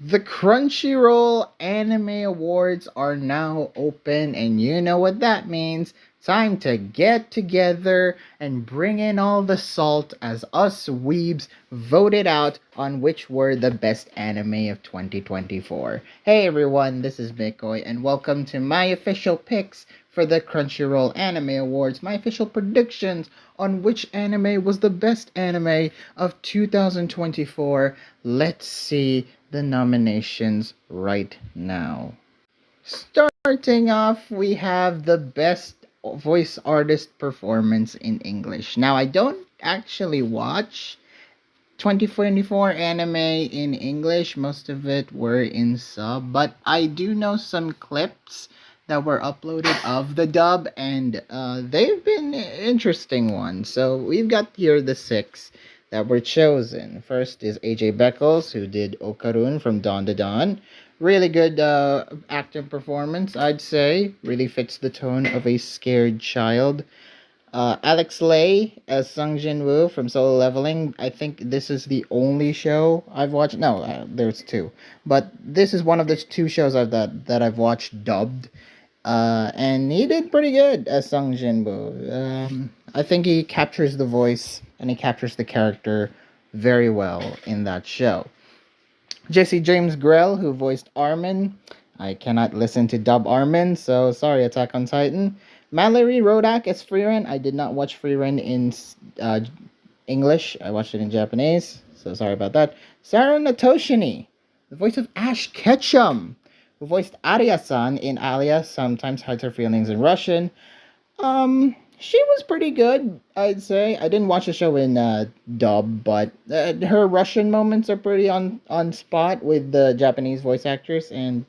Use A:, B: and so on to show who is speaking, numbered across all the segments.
A: The Crunchyroll Anime Awards are now open, and you know what that means. Time to get together and bring in all the salt as us weebs voted out on which were the best anime of 2024. Hey everyone, this is Mikoy, and welcome to my official picks for the Crunchyroll Anime Awards, my official predictions on which anime was the best anime of 2024. Let's see the nominations right now. Starting off, we have the best voice artist performance in English. Now, I don't actually watch 2024 anime in English, most of it were in sub, but I do know some clips that were uploaded of the dub, and they've been interesting ones. So we've got here the six that were chosen. First is AJ Beckles, who did Okarun from Dawn to Dawn. Really good acting performance, I'd say. Really fits the tone of a scared child. Alex Lay as Sung Jin Woo from Solo Leveling. I think this is the only show I've watched. No, there's two, but this is one of the two shows that I've watched dubbed. And he did pretty good as Sung Jin Woo. I think he captures the voice and he captures the character very well in that show. Jesse James Grell, who voiced Armin. I cannot listen to dub Armin, so sorry, Attack on Titan. Mallory Rodak as Frieren. I did not watch Frieren in English. I watched it in Japanese, so sorry about that. Sarah Natoshini, the voice of Ash Ketchum, who voiced Arya-san in Alia, sometimes hides her feelings in Russian. She was pretty good, I'd say. I didn't watch the show in dub, but her Russian moments are pretty on spot with the Japanese voice actress, and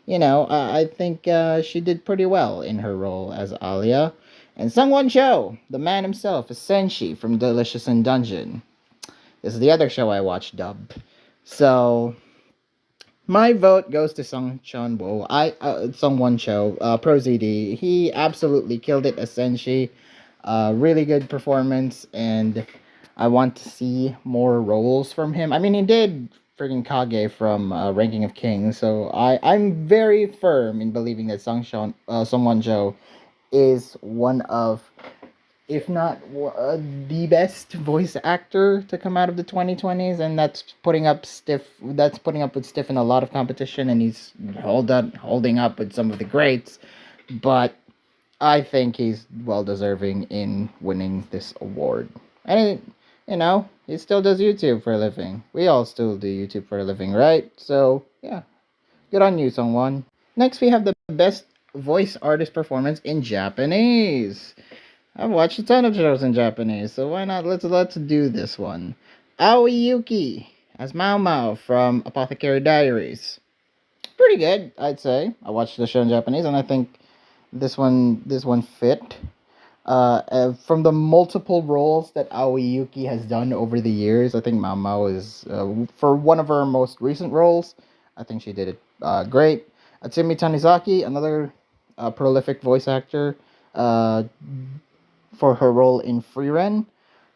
A: I think she did pretty well in her role as Alia. And Sungwon Cho, the man himself, is Senshi from Delicious in Dungeon. This is the other show I watched dubbed. So my vote goes to Sungwon Cho, Pro ZD. He absolutely killed it as Senshi. Really good performance, and I want to see more roles from him. I mean, he did freaking Kage from Ranking of Kings, so I'm very firm in believing that Sungwon Cho is one of, if not the best voice actor to come out of the 2020s, and that's putting up with stiff in a lot of competition, and he's holding up with some of the greats, but I think he's well deserving in winning this award. And he still does YouTube for a living. We all still do YouTube for a living, right? So yeah, good on you, Sungwon. Next, we have the best voice artist performance in Japanese. I've watched a ton of shows in Japanese, so why not? Let's do this one. Aoi Yuki as Mao Mao from Apothecary Diaries. Pretty good, I'd say. I watched the show in Japanese, and I think this one fit. From the multiple roles that Aoi Yuki has done over the years, I think Mao Mao is for one of her most recent roles. I think she did it great. Atsumi Tanizaki, another prolific voice actor, for her role in Frieren.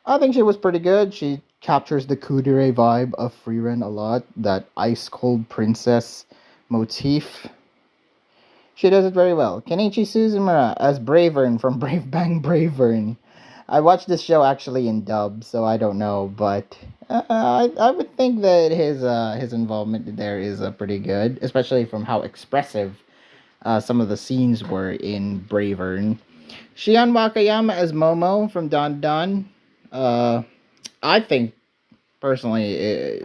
A: I think she was pretty good. She captures the kudere vibe of Frieren a lot. That ice cold princess motif. She does it very well. Kenichi Suzumura as Bravern from Brave Bang Bravern. I watched this show actually in dub, so I don't know, but I would think that his involvement there is pretty good, especially from how expressive some of the scenes were in Bravern. Shion Wakayama as Momo from Don Don. I think personally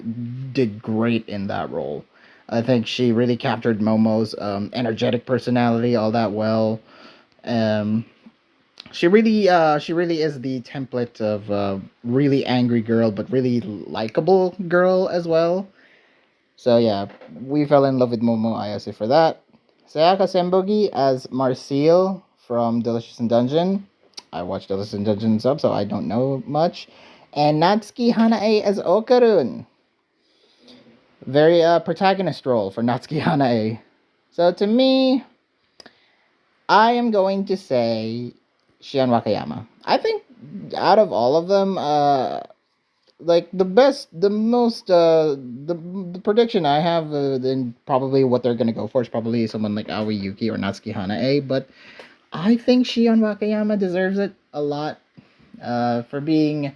A: did great in that role. I think she really captured Momo's energetic personality all that well. Um, she really is the template of really angry girl, but really likable girl as well. So yeah, we fell in love with Momo Ayase for that. Sayaka Senbogi as Marcille from Delicious in Dungeon. I watched Delicious in Dungeon sub, so I don't know much. And Natsuki Hanae as Okarun. Very protagonist role for Natsuki Hanae. So to me, I am going to say Shion Wakayama. I think out of all of them, like the prediction I have, then probably what they're gonna go for is probably someone like Aoi Yuki or Natsuki Hanae, but I think Shion Wakayama deserves it a lot, for being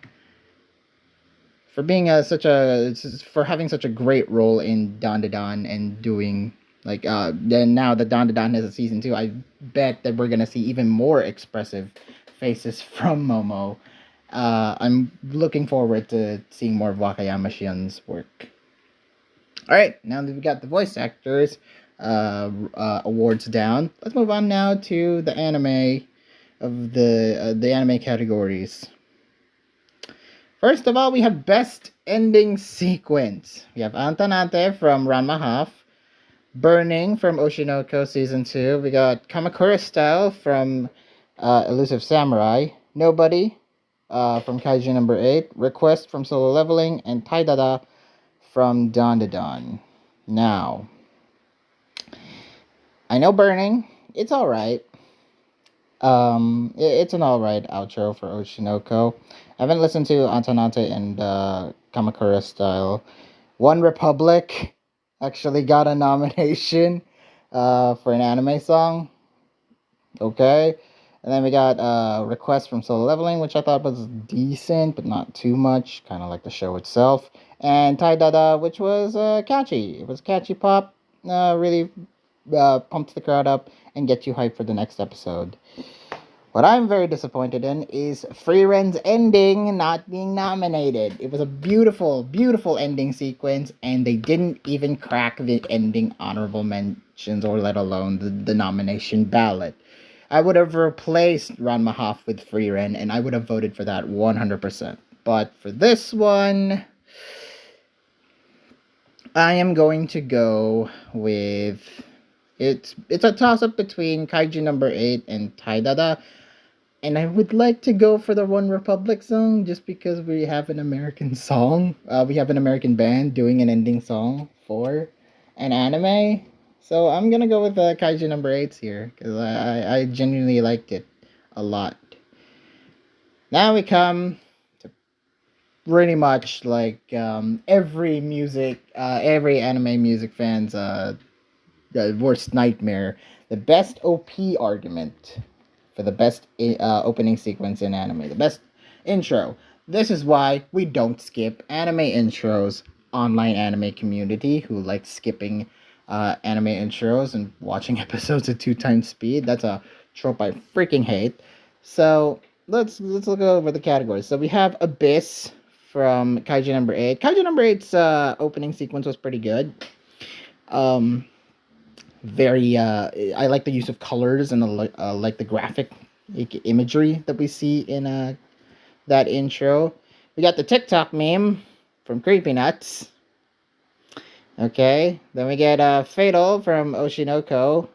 A: such a for having such a great role in Dandadan and doing like then now that Dandadan has a season 2, I bet that we're gonna see even more expressive faces from Momo. I'm looking forward to seeing more of Wakayama Shion's work. All right, now that we got the voice actors awards down, let's move on now to the anime of the anime categories. First of all, we have Best Ending Sequence. We have Antanante from Ranma Half, Burning from Oshinoko Season 2. We got Kamakura Style from Elusive Samurai, Nobody from Kaiju number 8, Request from Solo Leveling, and Taidada from Dandadan. Now, I know Burning, it's alright. It's an alright outro for Oshinoko. I haven't listened to Antanante and Kamakura Style. One Republic actually got a nomination for an anime song. Okay. And then we got Request from Solo Leveling, which I thought was decent, but not too much, kind of like the show itself. And Tai Dada, which was catchy. It was catchy pop, really pumps the crowd up and gets you hyped for the next episode. What I'm very disappointed in is Friren's ending not being nominated. It was a beautiful, beautiful ending sequence, and they didn't even crack the ending honorable mentions, or let alone the nomination ballot. I would have replaced Ranma Half with Frieren, and I would have voted for that 100%. But for this one, I am going to go with... It's a toss-up between Kaiju number 8 and Taidada. And I would like to go for the One Republic song just because we have an American song. We have an American band doing an ending song for an anime. So I'm going to go with Kaiju number 8 here because I genuinely liked it a lot. Now we come to pretty much like every anime music fan's worst nightmare. The best OP argument for the best opening sequence in anime. The best intro. This is why we don't skip anime intros. Online anime community who likes skipping anime intros and watching episodes at 2x speed. That's a trope I freaking hate. So let's look over the categories. So we have Abyss from Kaiju number 8. Kaiju number 8's opening sequence was pretty good. Very I like the use of colors and like the graphic imagery that we see in that intro. We got the TikTok meme from Creepy Nuts. Okay, then we get Fatal from Oshinoko.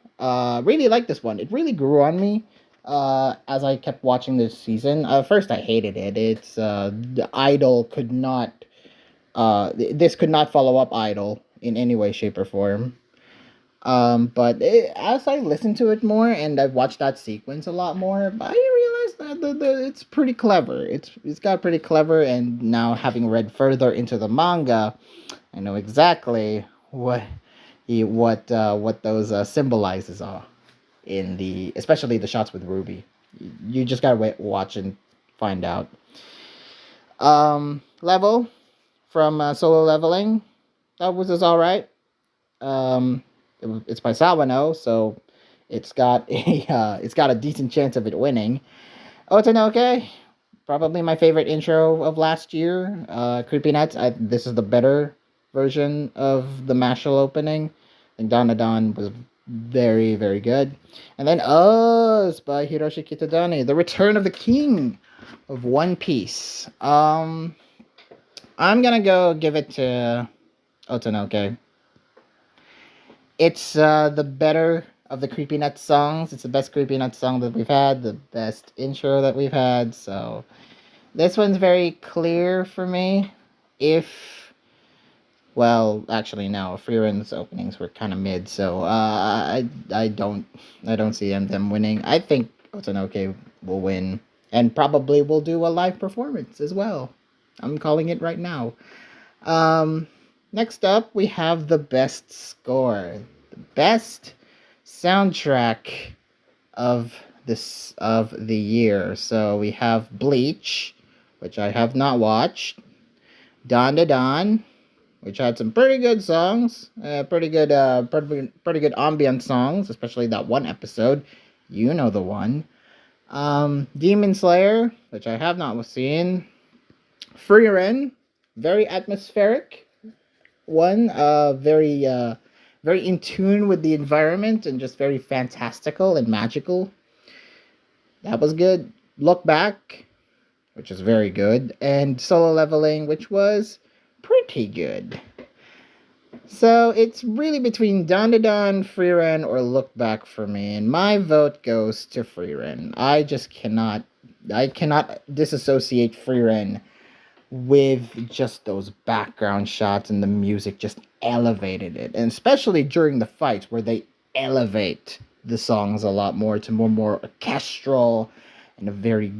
A: Really like this one. It really grew on me as I kept watching this season. First I hated it. It's the Idol could not this could not follow up Idol in any way, shape, or form. But as I listened to it more and I've watched that sequence a lot more, I realized that it's pretty clever. It's got pretty clever, and now having read further into the manga, I know exactly what those symbolizes are in especially the shots with Ruby. You just gotta watch and find out. Level from Solo Leveling, that was all right. It's by Sawano, so it's got a decent chance of it winning. Otanoke, probably my favorite intro of last year. Creepy Nuts, this is the better version of the Mashal opening. I think Dandadan was very, very good. And then Us by Hiroshi Kitadani, The Return of the King of One Piece. I'm gonna go give it to Otanoke. It's the better of the Creepy Nuts songs. It's the best Creepy Nuts song that we've had, the best intro that we've had. So this one's very clear for me. Well, actually no, Friren's openings were kind of mid, so I don't see them winning. I think Otanoke will win, and probably will do a live performance as well. I'm calling it right now. Um, Next up, we have the best score, the best soundtrack of the year. So we have Bleach, which I have not watched. Don to Don, which had some pretty good songs, pretty good ambient songs, especially that one episode. You know the one. Demon Slayer, which I have not seen. Frieren, very atmospheric one. Very in tune with the environment and just very fantastical and magical. That was good. Look Back, which is very good, and Solo Leveling, which was pretty good. So it's really between Don to Don, Frieren, or Look Back for me, and my vote goes to Frieren. I cannot disassociate Frieren with just those background shots, and the music just elevated it, and especially during the fights where they elevate the songs a lot more to more orchestral and a very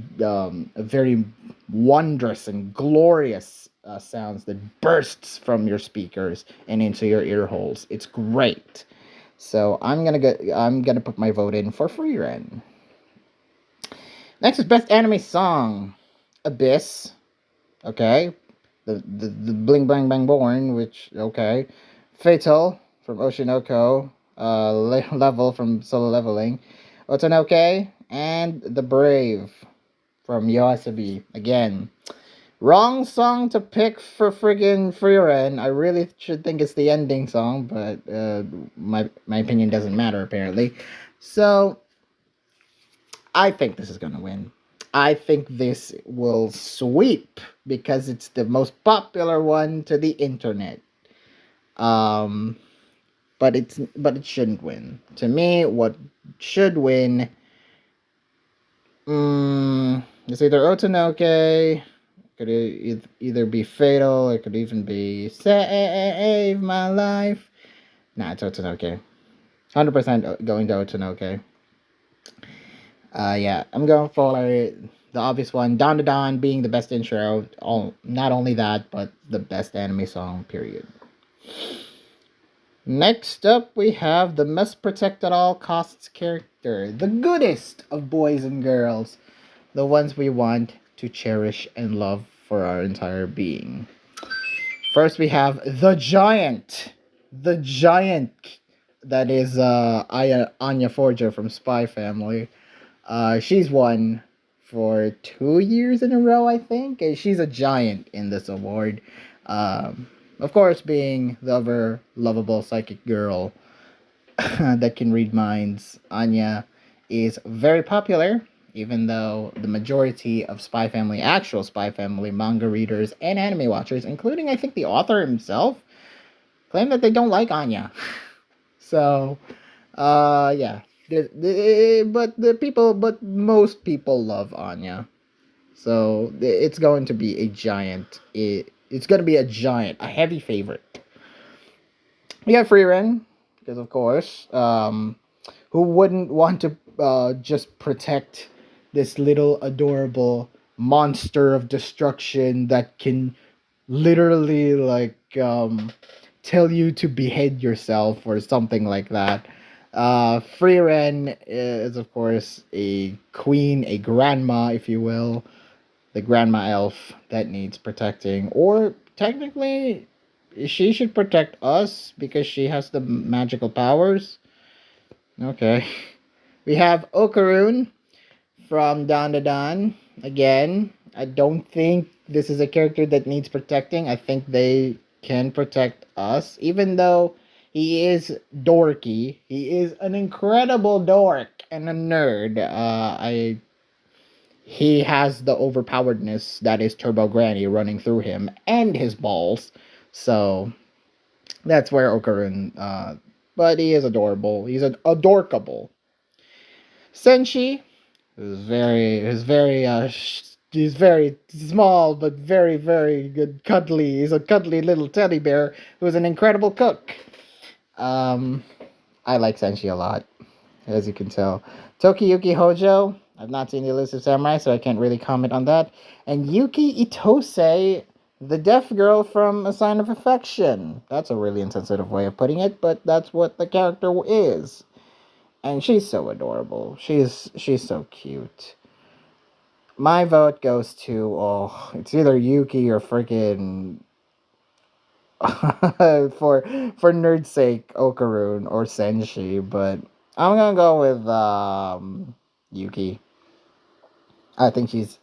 A: wondrous and glorious sounds that bursts from your speakers and into your ear holes. It's great. So I'm gonna put my vote in for Frieren. Next is best anime song. Abyss. Okay. The Bling Bang Bang Born, which okay. Fatal from Oshinoko. Level from Solo Leveling. Otonoke and The Brave from Yoasobi. Again, wrong song to pick for friggin' Frieren. I really should think it's the ending song, but my opinion doesn't matter apparently. So I think this is gonna win. I think this will sweep because it's the most popular one to the internet. Um, but it shouldn't win. To me, what should win? It's either Otonoke. Could either be Fatal. It could even be Save My Life. Nah, it's Otonoke. 100% going to Otonoke. Yeah, I'm going for the obvious one. Don to Don being the best intro. Not only that, but the best anime song, period. Next up, we have the must protect at all costs character. The goodest of boys and girls. The ones we want to cherish and love for our entire being. First, we have the giant. The giant that is Anya Forger from Spy Family. She's won for 2 years in a row, I think. And she's a giant in this award. Of course, being the ever lovable psychic girl that can read minds, Anya is very popular, even though the majority of actual Spy Family manga readers and anime watchers, including I think the author himself, claim that they don't like Anya. So, yeah. But most people love Anya. So it's going to be a giant. It's going to be a heavy favorite. We got Frieren, because of course, who wouldn't want to just protect this little adorable monster of destruction that can literally tell you to behead yourself or something like that. Frieren is of course a queen, a grandma, if you will, the grandma elf that needs protecting, or technically she should protect us because she has the magical powers. Okay. We have Okarun from Don to Don. Again, I don't think this is a character that needs protecting. I think they can protect us, even though he is dorky. He is an incredible dork and a nerd. He has the overpoweredness that is Turbo Granny running through him and his balls. So that's where Okarun. But he is adorable. He's adorkable. Senshi he's very small but very, very good cuddly. He's a cuddly little teddy bear who's an incredible cook. I like Senshi a lot, as you can tell. Tokiyuki Hojo, I've not seen the Elusive Samurai, so I can't really comment on that. And Yuki Itose, the deaf girl from A Sign of Affection. That's a really insensitive way of putting it, but that's what the character is. And she's so adorable. She's so cute. My vote goes to, it's either Yuki or freaking for nerd's sake, Okarun or Senshi, but I'm gonna go with Yuki. I think she's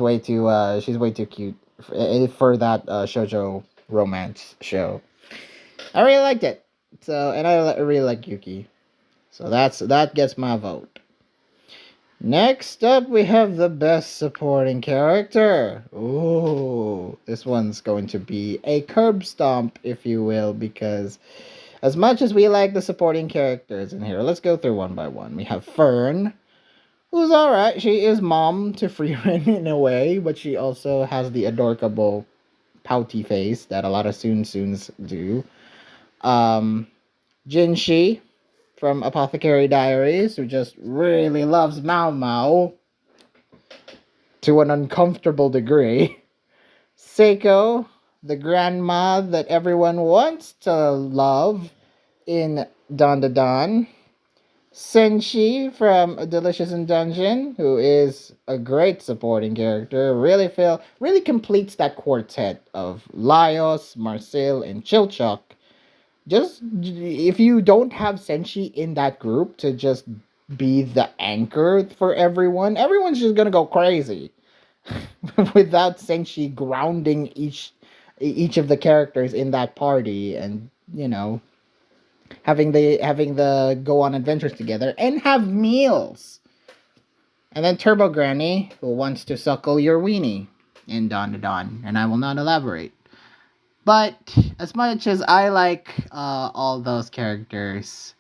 A: way too cute for that shoujo romance show. I really liked it. So, and I really like Yuki. So that gets my vote. Next up, we have the best supporting character. Ooh, this one's going to be a curb stomp, if you will, because as much as we like the supporting characters in here, let's go through one by one. We have Fern, who's alright. She is mom to Freeman in a way, but she also has the adorable pouty face that a lot of soons do. Jinshi from Apothecary Diaries, who just really loves Mao Mao to an uncomfortable degree. Seiko, the grandma that everyone wants to love in Don Da Don. Senshi from Delicious in Dungeon, who is a great supporting character, really completes that quartet of Laios, Marcel, and Chilchuk. Just if you don't have Senshi in that group to just be the anchor for everyone's just gonna go crazy without Senshi grounding each of the characters in that party, and having the go on adventures together and have meals. And then Turbo Granny, who wants to suckle your weenie in Dawn to Dawn, and I will not elaborate. But as much as I like all those characters,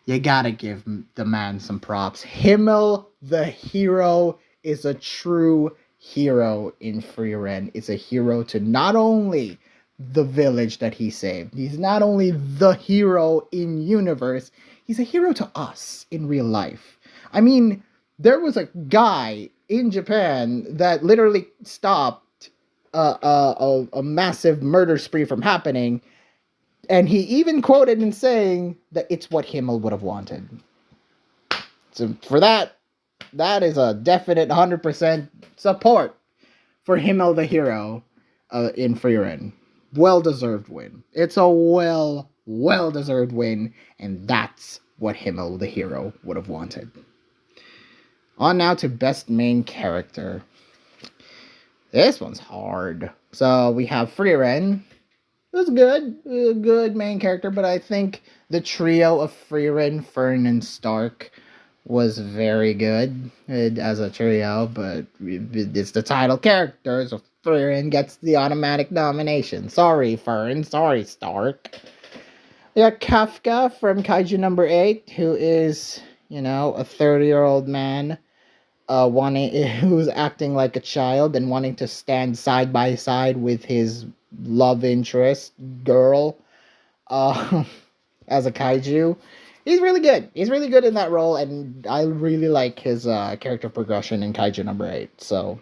A: you gotta give the man some props. Himmel, the hero, is a true hero in Frieren. Is a hero to not only the village that he saved. He's not only the hero in universe, he's a hero to us in real life. I mean, there was a guy in Japan that literally stopped a massive murder spree from happening, and he even quoted in saying that it's what Himmel would have wanted. So for that is a definite 100% support for Himmel the hero in Frieren. Well-deserved win. It's a well-deserved win, and that's what Himmel the hero would have wanted. On now to best main character. This one's hard. So we have Frieren. It was good. A good main character, but I think the trio of Frieren, Fern, and Stark was very good as a trio, but it's the title character, so Frieren gets the automatic nomination. Sorry, Fern. Sorry, Stark. We got Kafka from Kaiju number 8, who is, a 30-year-old man who's acting like a child and wanting to stand side by side with his love interest girl as a kaiju. He's really good. He's really good in that role, and I really like his character progression in Kaiju number 8. So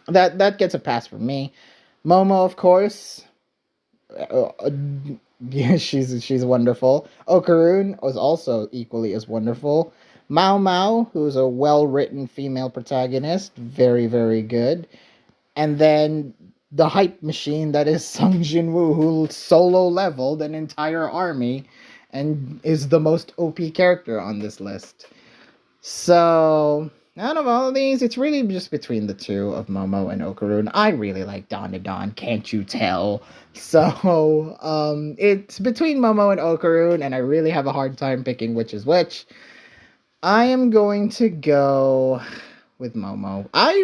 A: that gets a pass from me. Momo, of course. Yeah, she's wonderful. Okarun was also equally as wonderful. Mao Mao, who's a well-written female protagonist, very, very good. And then the hype machine that is Sung Jinwoo, who solo-leveled an entire army and is the most OP character on this list. So, out of all of these, it's really just between the two of Momo and Okarun. I really like Dawn to Dawn, can't you tell? So, it's between Momo and Okarun, and I really have a hard time picking which is which. I am going to go with Momo. I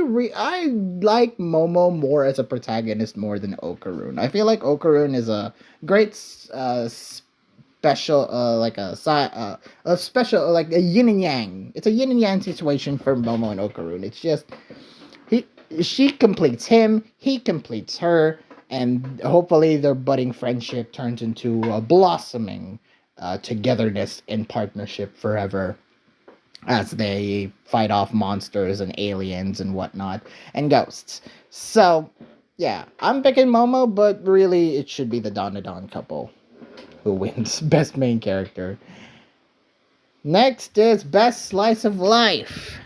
A: like Momo more as a protagonist more than Okarun. I feel like Okarun is a great special, like a special, like a yin and yang. It's a yin and yang situation for Momo and Okarun. It's just she completes him, he completes her, and hopefully their budding friendship turns into a blossoming togetherness and partnership forever, as they fight off monsters and aliens and whatnot, and ghosts. So, Yeah, I'm picking Momo, but really it should be the Don couple who wins best main character. Next is best slice of life.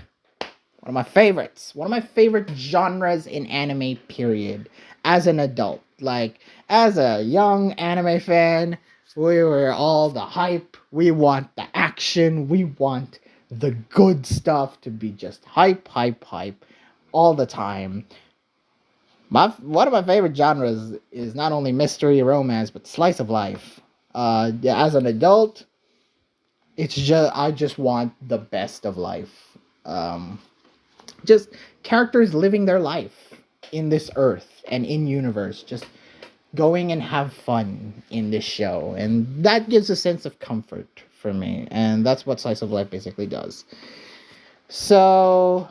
A: One of my favorites. One of my favorite genres in anime, period. As an adult. Like, as a young anime fan, we were all the hype. We want the action. We want the good stuff to be just hype, hype, hype all the time. One of my favorite genres is not only mystery romance, but slice of life. Yeah, as an adult, it's just I just want the best of life. Just characters living their life in this earth and in universe, just going and have fun in this show, and that gives a sense of comfort for me, and that's what slice of life basically does. So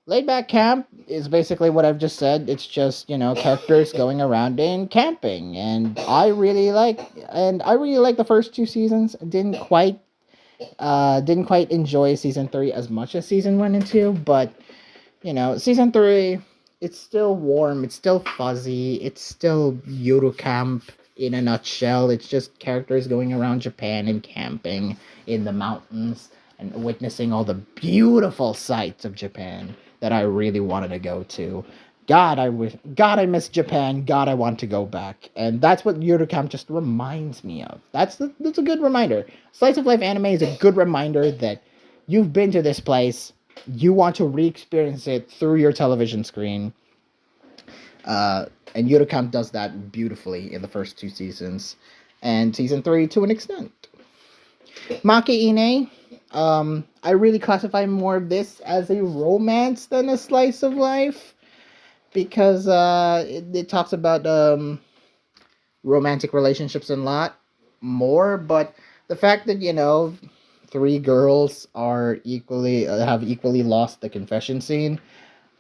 A: laid back camp is basically what I've just said. It's just, characters going around and camping, and I really like the first two seasons. Didn't quite enjoy season 3 as much as season 1 and 2, but season 3, it's still warm, it's still fuzzy, it's still Euro camp in a nutshell. It's just characters going around Japan and camping in the mountains and witnessing all the beautiful sights of Japan that I really wanted to go to. God, I miss Japan. God, I want to go back. And that's what Eurocamp just reminds me of. That's a good reminder. Slice of life anime is a good reminder that you've been to this place. You want to re-experience it through your television screen. And Eurocamp does that beautifully in the first 2 seasons. And season 3 to an extent. Maki Ine, I really classify more of this as a romance than a slice of life, because it talks about romantic relationships a lot more, but the fact that 3 girls are equally lost the confession scene,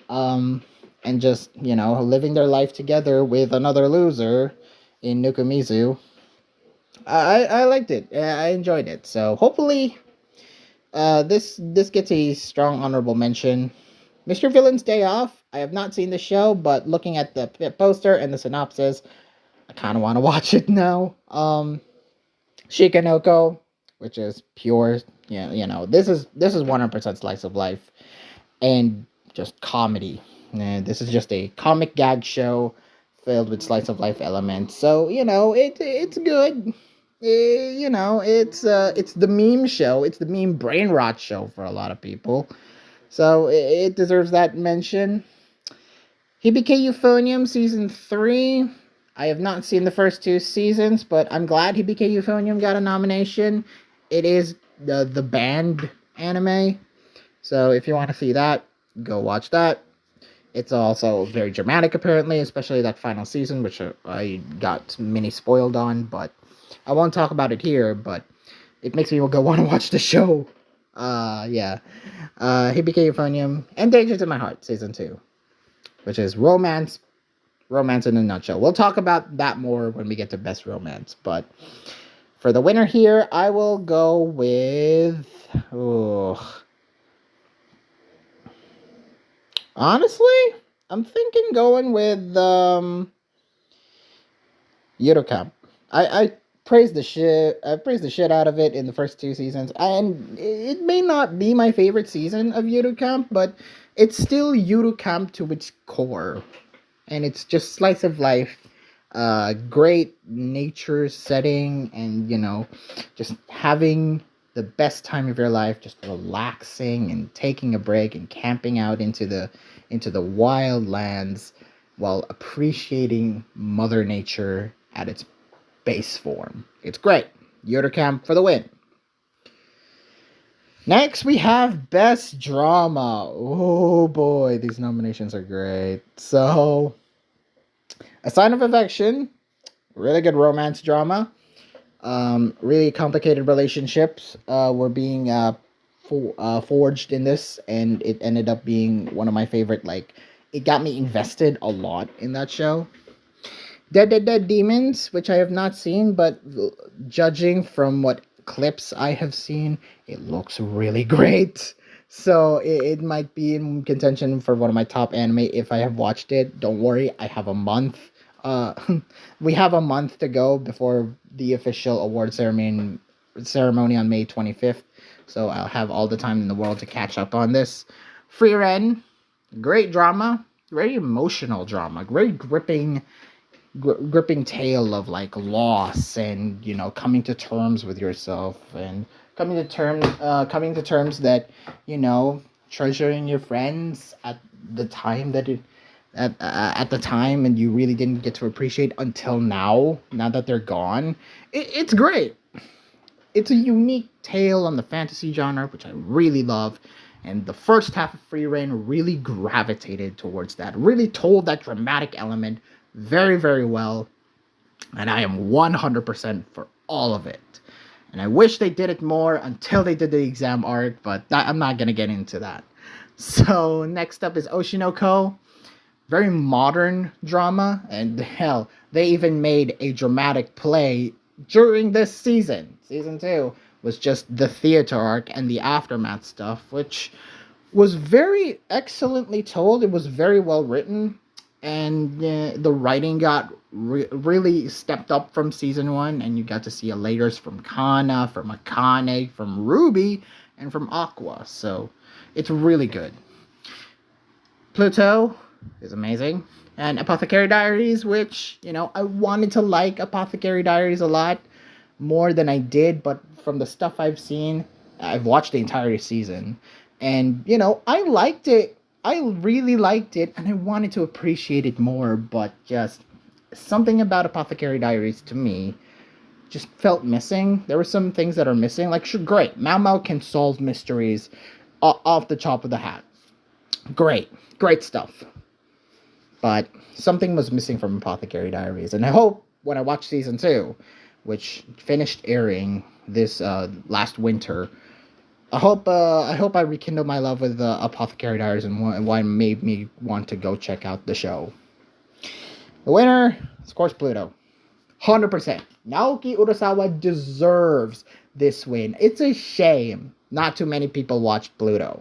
A: and just living their life together with another loser in Nukumizu. I liked it. I enjoyed it. So hopefully, this gets a strong honorable mention. Mr. Villain's Day Off. I have not seen the show, but looking at the poster and the synopsis, I kind of want to watch it now. Shikanoko, which is pure, this is 100% slice of life and just comedy. And this is just a comic gag show filled with slice of life elements. So it's good. It's the meme show. It's the meme brain rot show for a lot of people. So it deserves that mention. Hibike Euphonium Season 3. I have not seen the first 2 seasons, but I'm glad Hibike Euphonium got a nomination. It is the band anime. So if you want to see that, go watch that. It's also very dramatic, apparently, especially that final season, which I got mini spoiled on, but I won't talk about it here, but it makes me go want to watch the show. Yeah. Hibike Euphonium and Dangers in My Heart, Season 2, which is romance in a nutshell. We'll talk about that more when we get to best romance, but for the winner here, I will go with... honestly, I'm thinking going with Eurocamp. I praised the shit out of it in the first 2 seasons, and it may not be my favorite season of Eurocamp, but it's still Eurocamp to its core, and it's just slice of life, great nature setting, and just having the best time of your life, just relaxing and taking a break and camping out into the wild lands while appreciating Mother Nature at its base form. It's great. Eurocamp for the win. Next, we have Best Drama. Oh boy, these nominations are great. So, A Sign of Affection, really good romance drama. Really complicated relationships were being forged in this, and it ended up being one of my favorite. It got me invested a lot in that show. Dead Demons, which I have not seen, but judging from what clips I have seen, it looks really great. So it might be in contention for one of my top anime if I have watched it. Don't worry, I have a month. Uh, we have a month to go before the official award ceremony on May 25th. So I'll have all the time in the world to catch up on this. Free Ren, great drama, very emotional drama, very gripping tale of like loss and coming to terms with yourself and coming to terms that treasuring your friends at the time that it at the time and you really didn't get to appreciate until now that they're gone. It's great. It's a unique tale on the fantasy genre, which I really love. And the first half of Free Reign really gravitated towards that, really told that dramatic element very, very well. And I am 100% for all of it. And I wish they did it more until they did the exam arc, but I'm not going to get into that. So next up is Oshinoko. Very modern drama. And hell, they even made a dramatic play during this season. Season 2 was just the theater arc and the aftermath stuff, which was very excellently told. It was very well written, and the writing got really stepped up from season 1, and you got to see layers from Kana, from Akane, from Ruby, and from Aqua. So it's really good. Pluto is amazing. And Apothecary Diaries, which, I wanted to like Apothecary Diaries a lot more than I did, but from the stuff I've seen, I've watched the entire season, and I liked it. I really liked it, and I wanted to appreciate it more, but just something about Apothecary Diaries to me just felt missing. There were some things that are missing. Like, sure, great, Mao can solve mysteries off the top of the hat. Great stuff. But something was missing from Apothecary Diaries, and I hope when I watch season 2, which finished airing this last winter, I hope I rekindle my love with Apothecary Diaries and why it made me want to go check out the show. The winner is, of course, Pluto. 100%. Naoki Urasawa deserves this win. It's a shame not too many people watched Pluto.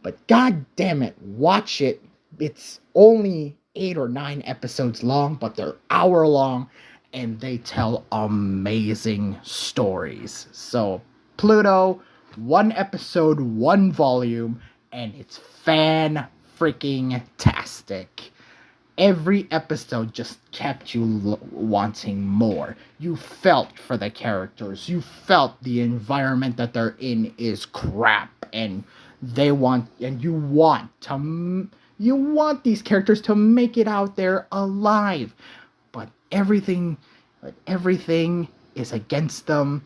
A: But god damn it, watch it. It's only 8 or 9 episodes long, but they're hour long, and they tell amazing stories. So, Pluto, 1 episode, 1 volume, and it's fan-freaking-tastic. Every episode just kept you wanting more. You felt for the characters. You felt the environment that they're in is crap, and you want these characters to make it out there alive, but everything is against them,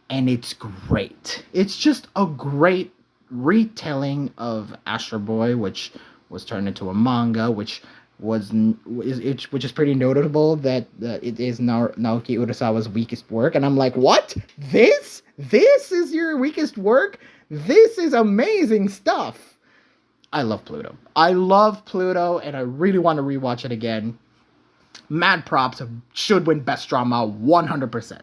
A: and it's great. It's just a great retelling of Astro Boy, which was turned into a manga, which is pretty notable that it is Naoki Urasawa's weakest work, and I'm like, what? This is your weakest work? This is amazing stuff. I love Pluto, and I really want to rewatch it again. Mad props, should win Best Drama 100%.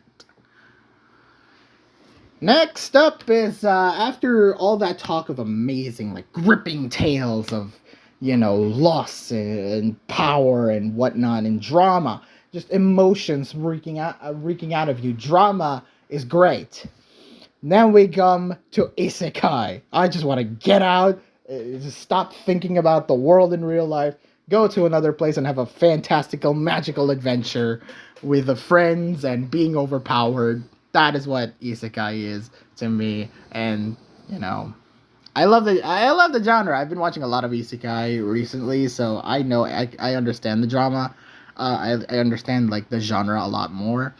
A: Next up is, after all that talk of amazing, like, gripping tales of, loss and power and whatnot, and drama, just emotions reeking out of you. Drama is great. Then we come to Isekai. I just want to get out, just stop thinking about the world in real life, go to another place and have a fantastical, magical adventure with the friends and being overpowered. That is what Isekai is to me, and I love the genre. I've been watching a lot of Isekai recently, so I know I understand the drama. I understand like the genre a lot more.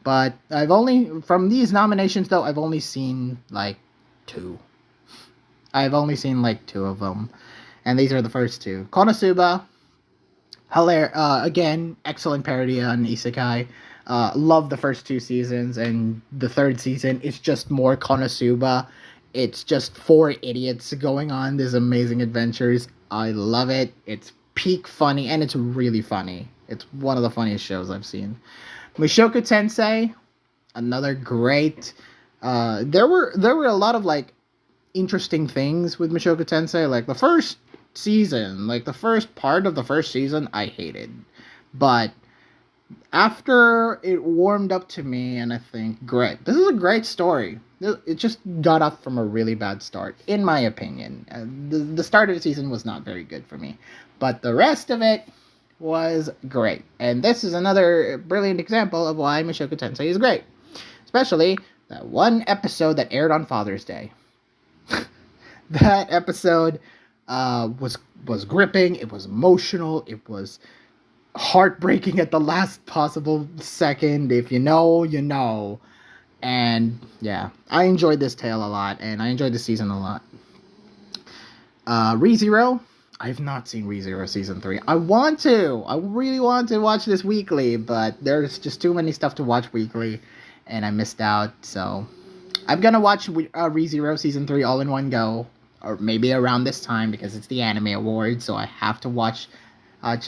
A: But from these nominations though, I've only seen like 2. I've only seen like 2 of them, and these are the first 2. Konosuba, again, excellent parody on Isekai. Love the first 2 seasons, and the 3rd season is just more Konosuba. It's just 4 idiots going on these amazing adventures. I love it. It's peak funny, and it's really funny. It's one of the funniest shows I've seen. Mushoku Tensei, another great. There were a lot of like interesting things with Mushoku Tensei. Like the first season, like the first part of the first season, I hated. But after it warmed up to me, and I think, great, this is a great story. It just got off from a really bad start, in my opinion. The start of the season was not very good for me, but the rest of it was great. And this is another brilliant example of why Mushoku Tensei is great. Especially that one episode that aired on Father's Day. That episode was gripping, it was emotional, it was heartbreaking at the last possible second. If you know, you know. And yeah, I enjoyed this tale a lot, and I enjoyed the season a lot. ReZero, I've not seen ReZero season 3. I really want to watch this weekly, but there's just too many stuff to watch weekly, and I missed out. So I'm gonna watch ReZero season 3 all in one go, or maybe around this time, because it's the Anime Awards, so I have to watch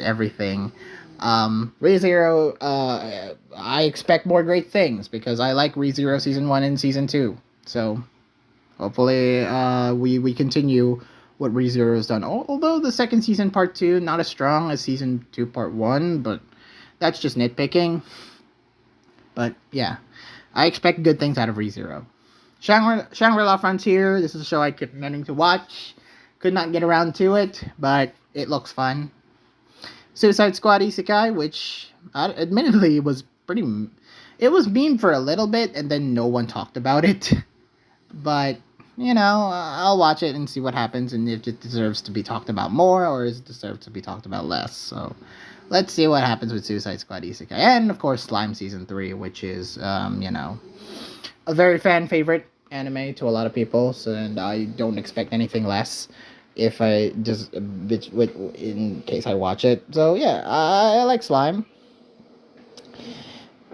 A: everything. ReZero, I expect more great things, because I like ReZero season 1 and season 2. So hopefully we continue what ReZero has done. Although the second season part 2 not as strong as season 2 part 1, but that's just nitpicking. But yeah, I expect good things out of ReZero. Shangri-La Frontier, this is a show I kept meaning to watch. Could not get around to it, but it looks fun. Suicide Squad Isekai, which admittedly was it was memed for a little bit, and then no one talked about it. But, you know, I'll watch it and see what happens, and if it deserves to be talked about more, or is it deserves to be talked about less. So let's see what happens with Suicide Squad Isekai. And, of course, Slime Season 3, which is, you know, a very fan favorite anime to a lot of people, and I don't expect anything less if I just in case I watch it. So yeah, I like Slime.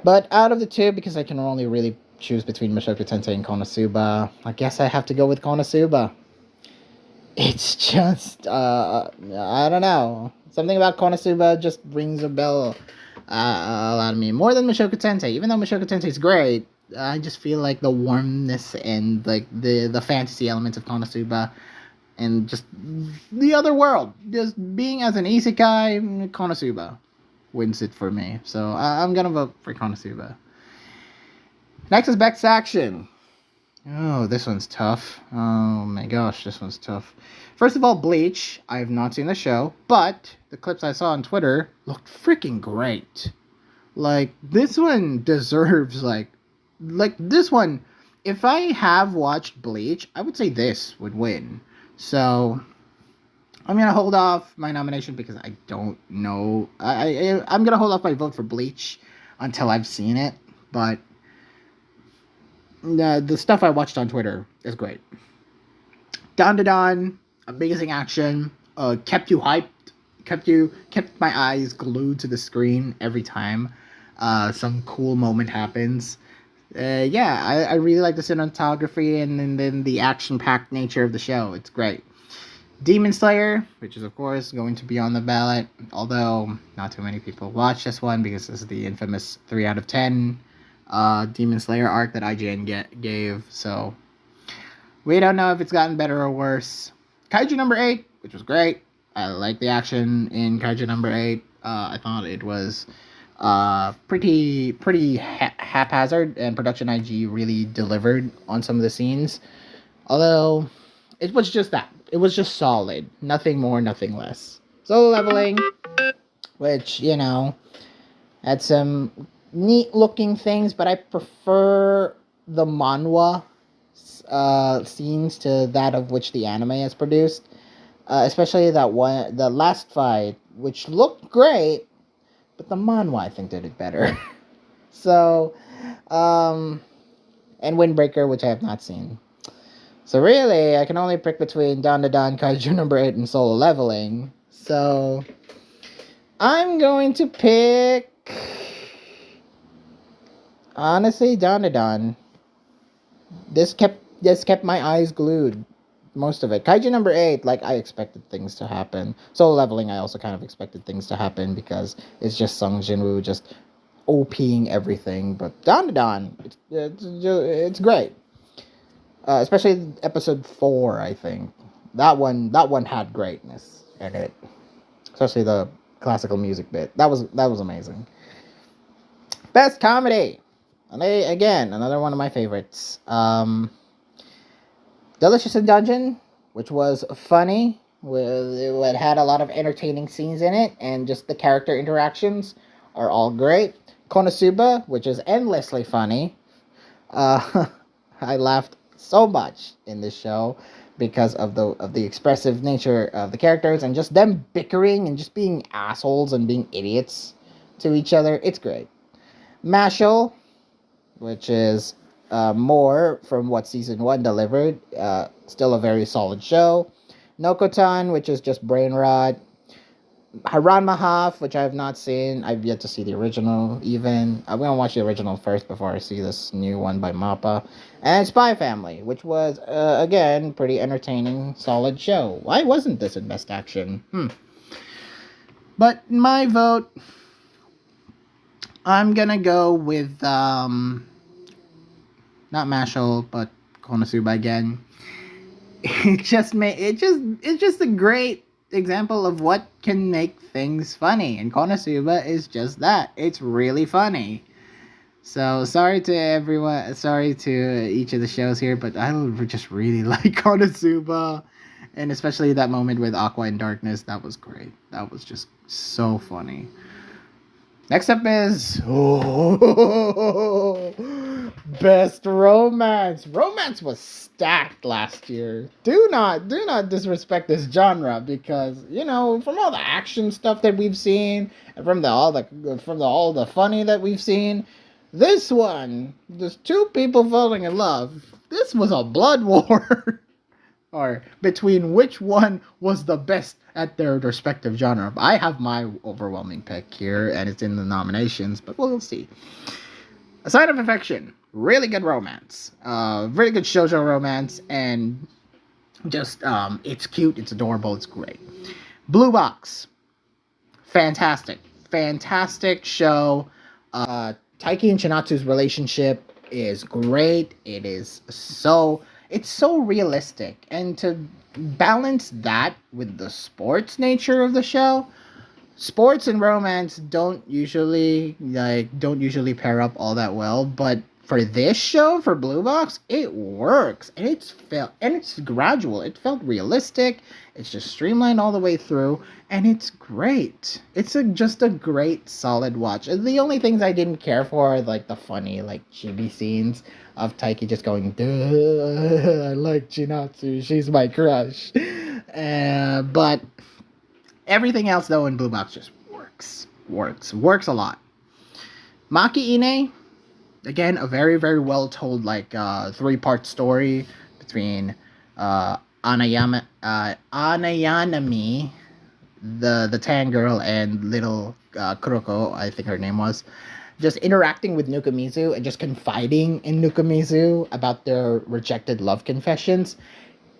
A: But out of the two, because I can only really choose between Mushoku Tensei and Konosuba, I guess I have to go with Konosuba. It's just I don't know, something about Konosuba just rings a bell a lot of me, more than Mushoku Tensei. Even though Mushoku Tensei is great, I just feel like the warmness and like the fantasy elements of Konosuba, and just the other world, just being as an isekai, Konosuba wins it for me. So I'm gonna vote for Konosuba. Next is Best Action. Oh, this one's tough. Oh my gosh, this one's tough. First of all, Bleach. I have not seen the show, but the clips I saw on Twitter looked freaking great. Like, this one deserves, like this one, if I have watched Bleach, I would say this would win. So I'm gonna hold off my nomination because I don't know. I'm gonna hold off my vote for Bleach until I've seen it. But the stuff I watched on Twitter is great. Dandadan, amazing action. Kept you hyped. Kept my eyes glued to the screen every time some cool moment happens. Yeah, I really like the cinematography and then the action-packed nature of the show. It's great. Demon Slayer, which is, of course, going to be on the ballot, although not too many people watch this one because this is the infamous 3 out of 10 Demon Slayer arc that IGN gave, so we don't know if it's gotten better or worse. Kaiju number 8, which was great. I like the action in Kaiju number 8. I thought it was pretty haphazard, and Production IG really delivered on some of the scenes. Although it was just that. It was just solid. Nothing more, nothing less. Solo Leveling, which, you know, had some neat looking things, but I prefer the manhwa scenes to that of which the anime has produced. Especially that one, the last fight, which looked great, but the manhwa, I think, did it better. So, and Windbreaker, which I have not seen. So really, I can only pick between Dandadan, Kaiju number 8, and Solo Leveling. So, I'm going to pick, honestly, Dandadan. This kept my eyes glued, most of it. Kaiju number 8, like, I expected things to happen. Solo Leveling, I also kind of expected things to happen because it's just Sung Jinwoo just OPing everything. But Dandadan, it's great. especially episode 4. I think that one had greatness in it, especially the classical music bit. That was amazing. Best comedy. And again, another one of my favorites. Delicious in Dungeon, which was funny. It had a lot of entertaining scenes in it, and just the character interactions are all great. Konosuba, which is endlessly funny. Uh, I laughed so much in this show because of the expressive nature of the characters and just them bickering and just being assholes and being idiots to each other. It's great. Mashal, which is more from what season 1 delivered. Still a very solid show. Nokotan, which is just brain rot. Haran Mahaf, which I have not seen. I've yet to see the original, even. I'm going to watch the original first before I see this new one by Mappa. And Spy Family, which was, again, pretty entertaining, solid show. Why wasn't this in Best Action? But my vote, I'm going to go with, not Mashal, but Konosuba again. It's just a great example of what can make things funny, and Konosuba is just that. It's really funny. So sorry to everyone, sorry to each of the shows here, but I just really like Konosuba, and especially that moment with Aqua in Darkness. That was great. That was just so funny. Next up is Best Romance. Romance was stacked last year. Do not disrespect this genre, because from all the action stuff that we've seen and from all the funny that we've seen, this one, just two people falling in love. This was a blood war. Or between which one was the best at their respective genre. I have my overwhelming pick here, and it's in the nominations, but we'll see. A Sign of Affection, really good romance, really good shoujo romance, and just it's cute, it's adorable, it's great. Blue Box, fantastic show. Taiki and Chinatsu's relationship is great. It's so realistic, and to balance that with the sports nature of the show, sports and romance don't usually pair up all that well, but for this show, for Blue Box, it works, and it's gradual. It felt realistic. It's just streamlined all the way through, and it's great. It's just a great, solid watch. And the only things I didn't care for are like the funny, chibi scenes of Taiki just going, "Duh, I like Chinatsu. She's my crush." But everything else, though, in Blue Box just works a lot. Maki Ine, again, a very, very well told, 3-part story between Anayanami, the tan girl, and little Kuroko, I think her name was, just interacting with Nukamizu and just confiding in Nukamizu about their rejected love confessions.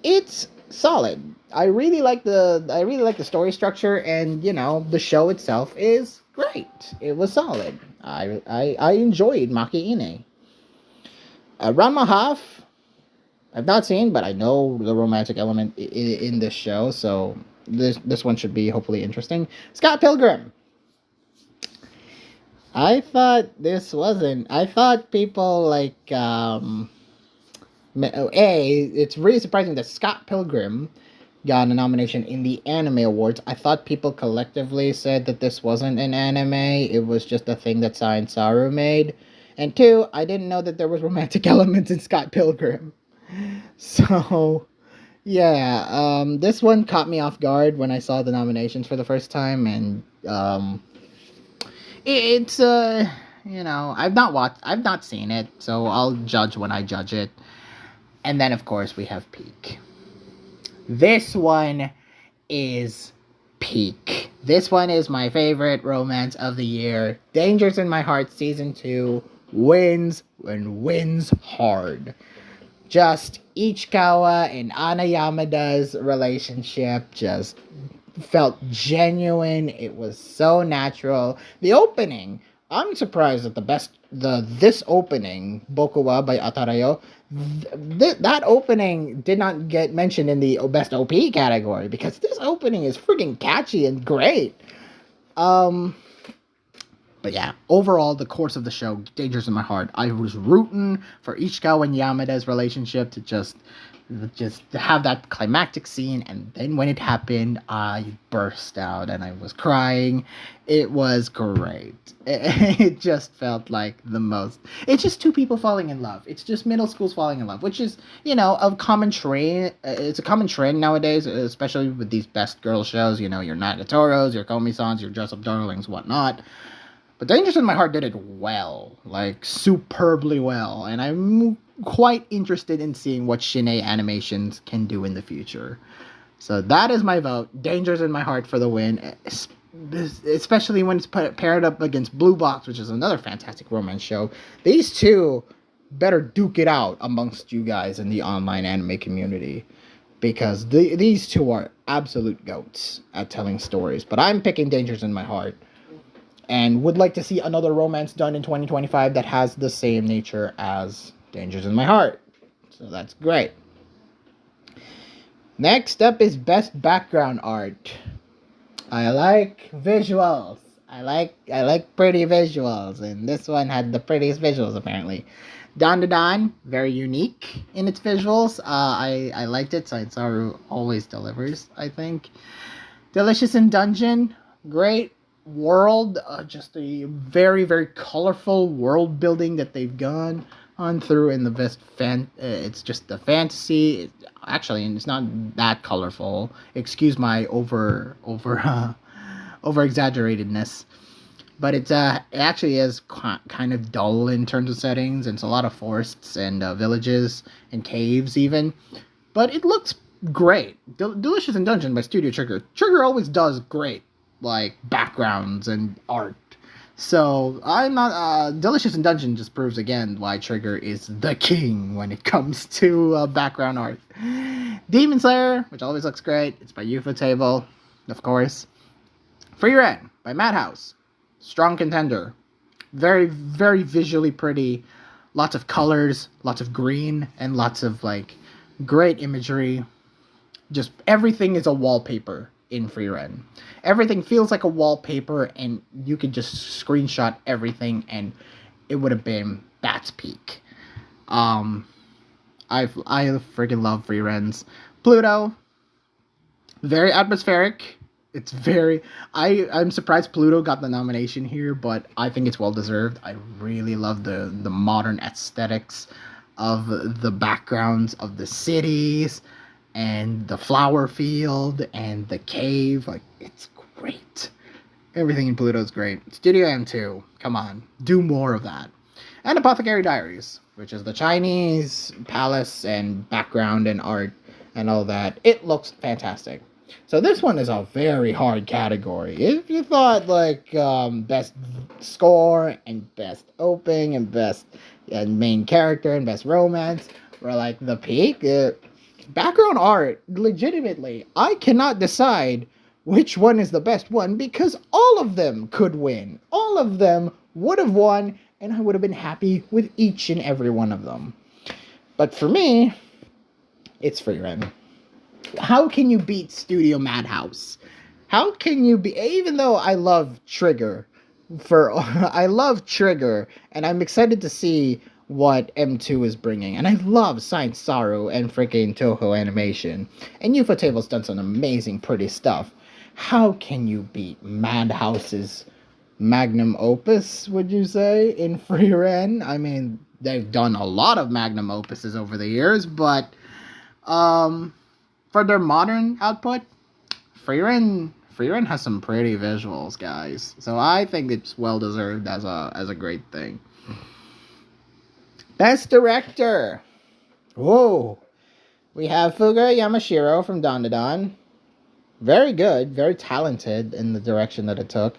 A: It's solid. I really like the story structure, and the show itself is great. It was solid. I enjoyed Maki Ine. Ranma Half, I've not seen, but I know the romantic element in this show, so this one should be hopefully interesting. Scott Pilgrim. I thought people it's really surprising that Scott Pilgrim got a nomination in the Anime Awards. I thought people collectively said that this wasn't an anime, it was just a thing that Science Saru made. And 2, I didn't know that there was romantic elements in Scott Pilgrim. So, yeah, this one caught me off guard when I saw the nominations for the first time, and it's I've not seen it, so I'll judge when I judge it. And then, of course, we have Peak. This one is peak. This one is my favorite romance of the year. Dangers in My Heart Season 2 wins and wins hard. Just Ichikawa and Ana Yamada's relationship just felt genuine. It was so natural. The opening, I'm surprised that the best this opening, Bokuwa by Atarayo, that opening did not get mentioned in the best OP category because this opening is freaking catchy and great. But yeah, overall, the course of the show, Dangers in My Heart. I was rooting for Ichikawa and Yamada's relationship to just have that climactic scene, and then when it happened, I burst out and I was crying. It was great. It just felt like the most. It's just two people falling in love. It's just middle schools falling in love, which is, a common trend. It's a common trend nowadays, especially with these best girl shows. Your Nagatoros, your Komi-sans, your Dress Up Darlings, whatnot. But Dangers in My Heart did it well, like superbly well, and I'm quite interested in seeing what Shinei Animations can do in the future. So that is my vote. Dangers in My Heart for the win, especially when it's paired up against Blue Box, which is another fantastic romance show. These two better duke it out amongst you guys in the online anime community, because these two are absolute goats at telling stories. But I'm picking Dangers in My Heart, and would like to see another romance done in 2025 that has the same nature as Dangers in My Heart. So that's great. Next up is Best Background Art. I like visuals. I like pretty visuals, and this one had the prettiest visuals apparently. Don, very unique in its visuals. I liked it. Saitsaru always delivers, I think. Delicious in Dungeon, great. World, just a very, very colorful world building that they've gone on through in the best it's just the fantasy. Actually, and it's not that colorful. Excuse my over exaggeratedness, but it actually is kind of dull in terms of settings, and it's a lot of forests and villages and caves even. But it looks great. Delicious in Dungeon by Studio Trigger. Trigger always does great, like, backgrounds and art. So I'm not Delicious in Dungeon just proves again why Trigger is the king when it comes to background art. Demon Slayer, which always looks great. It's by Ufotable, of course. Free Ren by Madhouse, strong contender. Very, very visually pretty. Lots of colors, lots of green, and lots of like great imagery. Just everything is a wallpaper in Free Ren. Everything feels like a wallpaper, and you could just screenshot everything, and it would have been Bat's peak. I freaking love Free Rens. Pluto, very atmospheric. It's very. I'm surprised Pluto got the nomination here, but I think it's well deserved. I really love the modern aesthetics of the backgrounds of the cities and the flower field and the cave. Like, it's great. Everything in Pluto is great. Studio M2, come on, do more of that. And Apothecary Diaries, which is the Chinese palace and background and art and all that. It looks fantastic. So this one is a very hard category. If you thought like best score and best opening and best main character and best romance were like the peak, background art, legitimately, I cannot decide which one is the best one because all of them could win. All of them would have won, and I would have been happy with each and every one of them. But for me, it's Free Ren. How can you beat Studio Madhouse? How can you be, even though I love Trigger, I love Trigger, and I'm excited to see what M2 is bringing, and I love Science Saru and freaking Toho Animation, and Ufotable's done some amazing pretty stuff. How can you beat Madhouse's magnum opus, would you say, in Free Ren? I mean, they've done a lot of magnum opuses over the years, but for their modern output, Free Ren has some pretty visuals, guys. So I think it's well deserved as a great thing. Best Director. Whoa. We have Fuga Yamashiro from Dandadan. Very good, very talented in the direction that it took.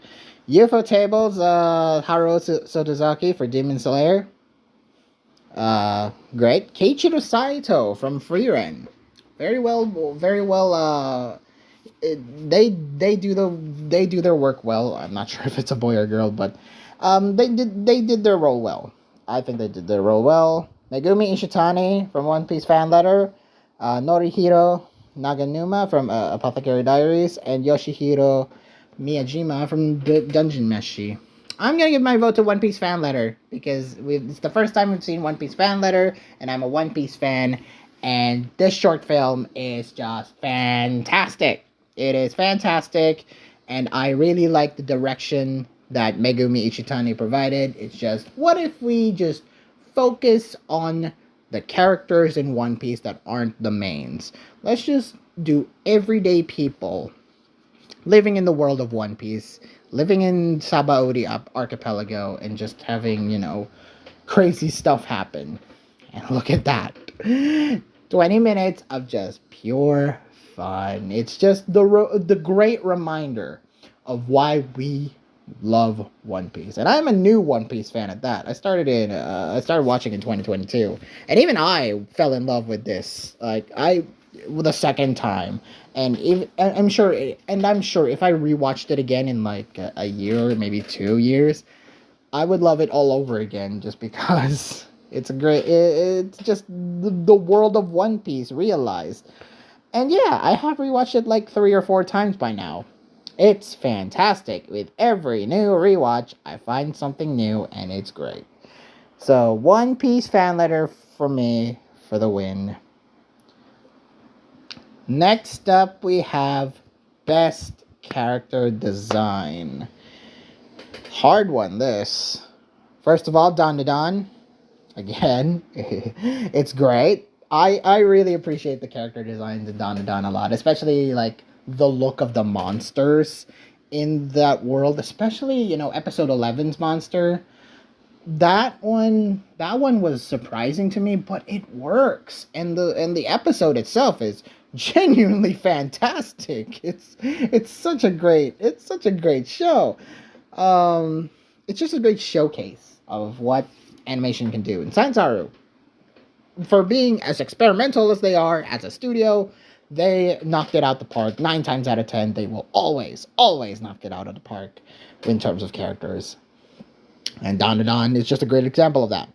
A: Ufotable's Haruo Sotozaki for Demon Slayer. Great. Keiichiro Saito from Free Ren. Very well. They do their work well. I'm not sure if it's a boy or girl, but They did their role well. I think they did their role well. Megumi Ishitani from One Piece fan letter, Norihiro Naganuma from Apothecary Diaries, and Yoshihiro Miyajima from Dungeon Meshi. I'm gonna give my vote to One Piece fan letter because it's the first time we've seen One Piece fan letter, and I'm a One Piece fan, and this short film is just fantastic. It is fantastic, and I really like the direction that Megumi Ichitani provided. It's just, what if we just focus on the characters in One Piece that aren't the mains? Let's just do everyday people living in the world of One Piece, living in Sabaody Archipelago, and just having, crazy stuff happen. And look at that. 20 minutes of just pure fun. It's just the great reminder of why we love One Piece. And I'm a new One Piece fan at that. I started watching in 2022. And even I fell in love with this. The second time. And I'm sure if I rewatched it again in like a year or maybe 2 years, I would love it all over again, just because it's just the world of One Piece realized. And yeah, I have rewatched it like 3 or 4 times by now. It's fantastic. With every new rewatch, I find something new, and it's great. So, One Piece fan letter for me for the win. Next up, we have Best Character Design. Hard one, this. First of all, Don. Again, it's great. I really appreciate the character designs in Don a lot, especially like the look of the monsters in that world, especially, episode 11's monster. That one was surprising to me, but it works. And the episode itself is genuinely fantastic. It's such a great show. It's just a great showcase of what animation can do. And Science Saru, for being as experimental as they are as a studio, they knocked it out the park. 9 times out of 10, they will always knock it out of the park in terms of characters. And Don is just a great example of that.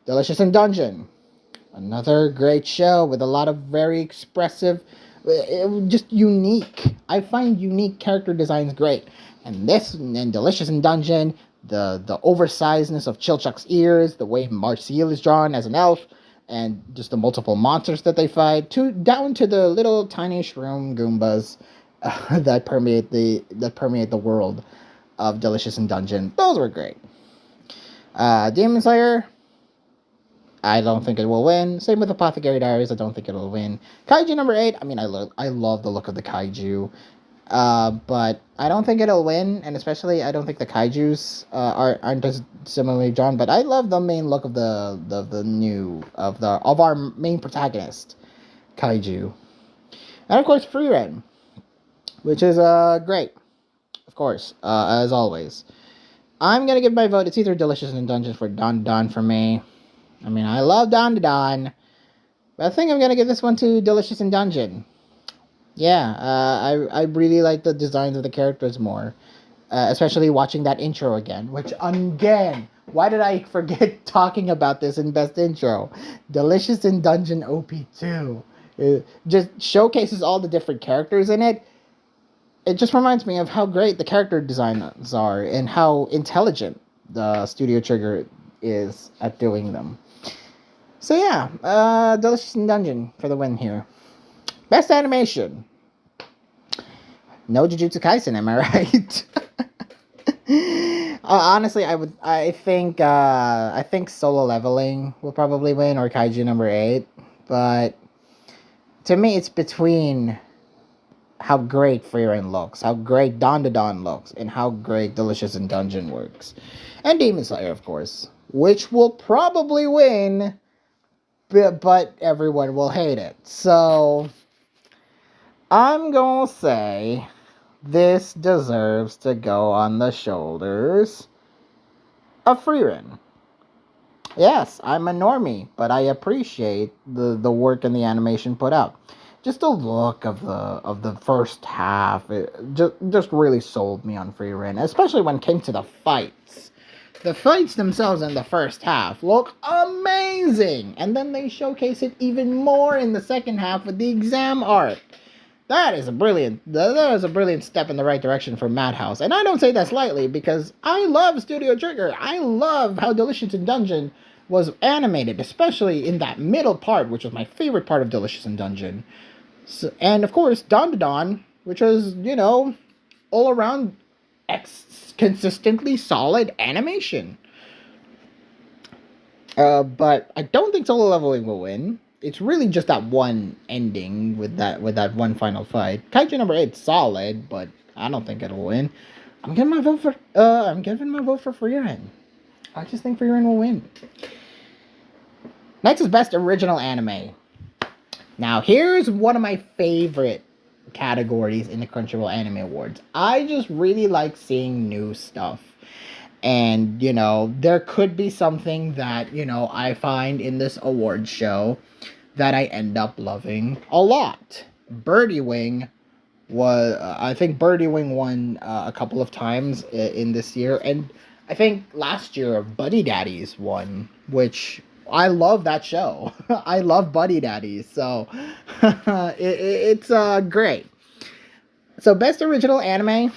A: Delicious in Dungeon, another great show with a lot of very expressive, just unique. I find unique character designs great. And Delicious in Dungeon, the oversizedness of Chilchuck's ears, the way Marcel is drawn as an elf, and just the multiple monsters that they fight, down to the little tiny shroom Goombas that permeate the world of Delicious in Dungeon. Those were great. Demon Slayer, I don't think it will win. Same with Apothecary Diaries, I don't think it'll win. Kaiju number 8, I mean, I love the look of the kaiju. But I don't think it'll win, and especially I don't think the kaijus aren't as similarly drawn. But I love the main look of of our main protagonist, kaiju, and of course Frieren, which is great, of course, as always. I'm gonna give my vote. It's either Delicious in Dungeon for Don for me. I mean, I love Don, but I think I'm gonna give this one to Delicious in Dungeon. Yeah, I really like the designs of the characters more, especially watching that intro again. Why did I forget talking about this in Best Intro? Delicious in Dungeon OP2. It just showcases all the different characters in it. It just reminds me of how great the character designs are and how intelligent the Studio Trigger is at doing them. So yeah, Delicious in Dungeon for the win here. Best animation. No Jujutsu Kaisen, am I right? Honestly, I think Solo Leveling will probably win, or Kaiju number 8. But to me, it's between how great Frieren looks, how great Don looks, and how great Delicious in Dungeon works. And Demon Slayer, of course, which will probably win, but everyone will hate it. So I'm gonna say this deserves to go on the shoulders of Frieren. Yes, I'm a normie, but I appreciate the work and the animation put out. Just the look of the first half, it just really sold me on Frieren, especially when it came to the fights. The fights themselves in the first half look amazing, and then they showcase it even more in the second half with the exam arc. That is a brilliant step in the right direction for Madhouse, and I don't say that slightly because I love Studio Trigger. I love how Delicious in Dungeon was animated, especially in that middle part, which was my favorite part of Delicious in Dungeon. So, and of course, Dawn to Dawn, which was, all around consistently solid animation. But I don't think Solo Leveling will win. It's really just that one ending with that one final fight. Kaiju number 8 solid, but I don't think it'll win. I'm giving my vote for Frieren. I just think Frieren will win. Next is Best Original Anime. Now, here's one of my favorite categories in the Crunchyroll Anime Awards. I just really like seeing new stuff. And, there could be something that, I find in this award show that I end up loving a lot. Birdie Wing I think Birdie Wing won a couple of times in this year. And I think last year Buddy Daddies won, which I love that show. I love Buddy Daddies, so it's great. So Best Original Anime.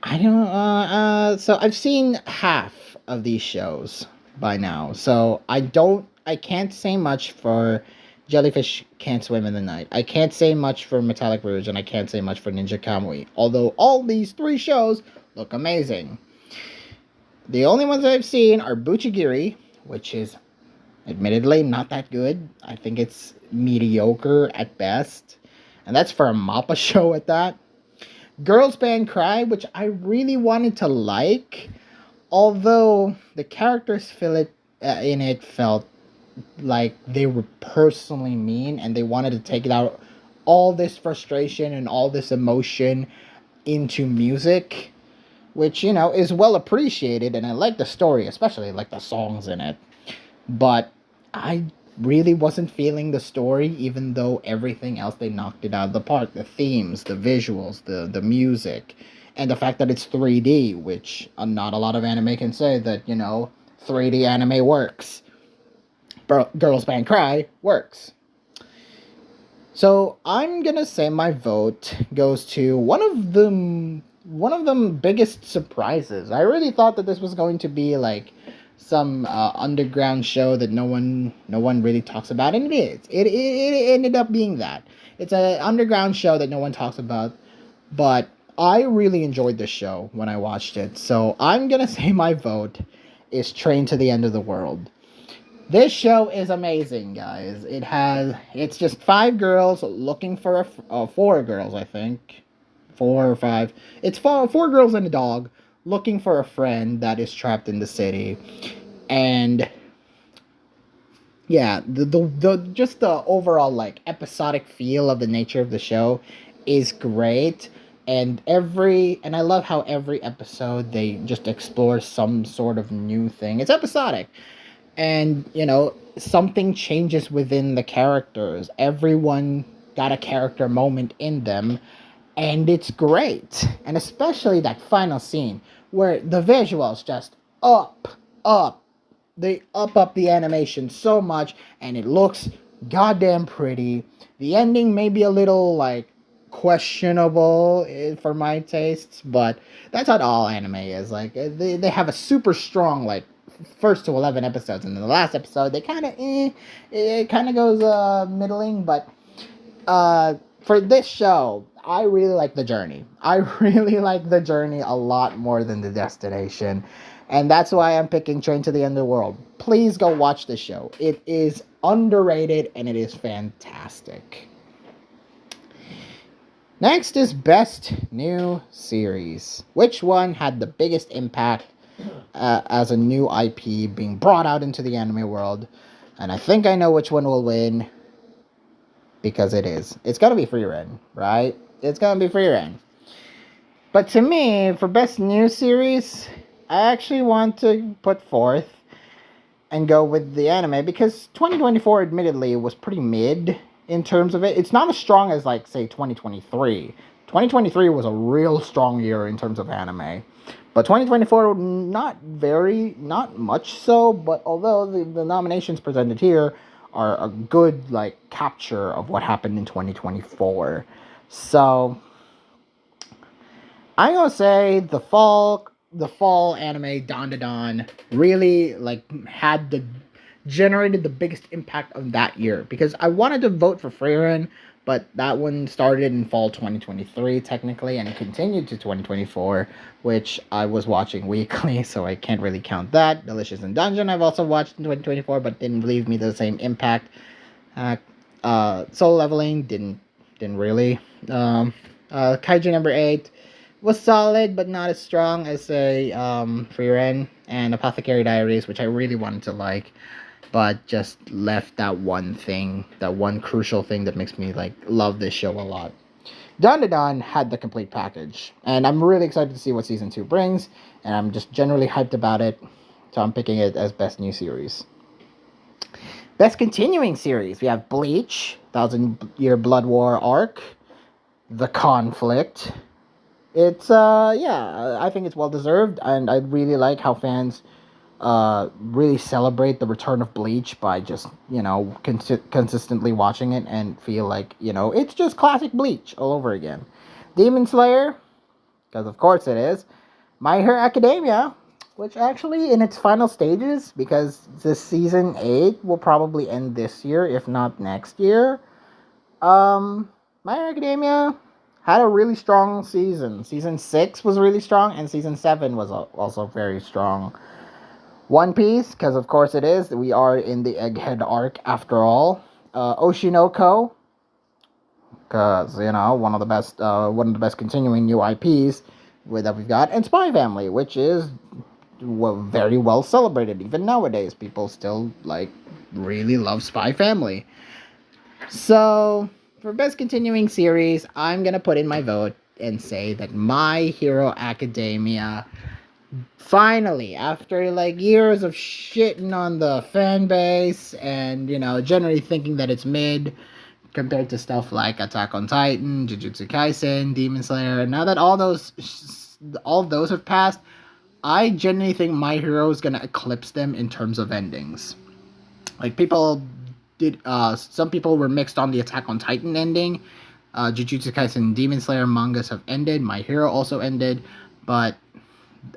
A: I don't. So I've seen half of these shows by now, so I can't say much for Jellyfish Can't Swim in the Night. I can't say much for Metallic Rouge, and I can't say much for Ninja Kamui. Although all these 3 shows look amazing. The only ones I've seen are Buchigiri, which is admittedly not that good. I think it's mediocre at best. And that's for a MAPPA show at that. Girls Band Cry, which I really wanted to like. Although the characters in it felt like they were personally mean. And they wanted to take out all this frustration and all this emotion into music. Which, is well appreciated. And I like the story, especially like the songs in it. But I really wasn't feeling the story, even though everything else they knocked it out of the park. The themes, the visuals, the music, and the fact that it's 3D, which not a lot of anime can say that, 3D anime works. Girls Band Cry works. So I'm gonna say my vote goes to one of the biggest surprises. I really thought that this was going to be like some underground show that no one really talks about, and it is. It ended up being that. It's an underground show that no one talks about, but I really enjoyed this show when I watched it. So I'm gonna say my vote is Train to the End of the World. This show is amazing, guys. It's just 5 girls looking for 4 girls, I think. 4 or 5. It's 4 girls and a dog looking for a friend that is trapped in the city. And yeah, just the overall like episodic feel of the nature of the show is great. And I love how every episode they just explore some sort of new thing. It's episodic. And, something changes within the characters. Everyone got a character moment in them. And it's great. And especially that final scene where the visuals just up. They up the animation so much. And it looks goddamn pretty. The ending may be a little, like, questionable for my tastes. But that's how all anime is. Like, they have a super strong, like, first to 11 episodes. And in the last episode, they kind of, it kind of goes middling. But for this show, I really like the journey. I really like the journey a lot more than the destination. And that's why I'm picking Train to the End of the World. Please go watch the show. It is underrated and it is fantastic. Next is Best New Series. Which one had the biggest impact as a new IP being brought out into the anime world? And I think I know which one will win. Because it is. It's gonna be Frieren, right? It's gonna be Frieren. But to me, for Best New Series, I actually want to put forth and go with the anime because 2024 admittedly was pretty mid in terms of it. It's not as strong as like say 2023. 2023 was a real strong year in terms of anime. But 2024, not much so, but although the nominations presented here are a good, like, capture of what happened in 2024. So, I'm gonna say the fall anime Don Da Don really, like, generated the biggest impact of that year, because I wanted to vote for Frieren, but that one started in fall 2023 technically, and it continued to 2024, which I was watching weekly, so I can't really count that. Delicious in Dungeon I've also watched in 2024, but didn't leave me the same impact. Uh, Soul Leveling didn't really. Kaiju number 8 was solid, but not as strong as, say, Frieren and Apothecary Diaries, which I really wanted to like, but just left that one thing, that one crucial thing that makes me, like, love this show a lot. Don Da Don had the complete package, and I'm really excited to see what season 2 brings, and I'm just generally hyped about it, so I'm picking it as best new series. Best continuing series, we have Bleach, Thousand Year Blood War arc, The Conflict. It's yeah, I think it's well deserved, and I really like how fans really celebrate the return of Bleach by just, consistently watching it and feel like, it's just classic Bleach all over again. Demon Slayer, because of course it is. My Hero Academia, which actually in its final stages, because this season 8 will probably end this year, if not next year. My Hero Academia had a really strong season. Season 6 was really strong, and season 7 was also very strong. One Piece, because of course it is. We are in the Egghead arc after all. Oshinoko, because one of the best continuing new IPs that we've got, and Spy Family, which is very well celebrated even nowadays. People still really love Spy Family. So for best continuing series, I'm gonna put in my vote and say that My Hero Academia finally, after years of shitting on the fan base and generally thinking that it's mid compared to stuff like Attack on Titan, Jujutsu Kaisen, Demon Slayer, now that all those have passed, I genuinely think My Hero is gonna eclipse them in terms of endings. Some people were mixed on the Attack on Titan ending. Jujutsu Kaisen and Demon Slayer mangas have ended. My Hero also ended, but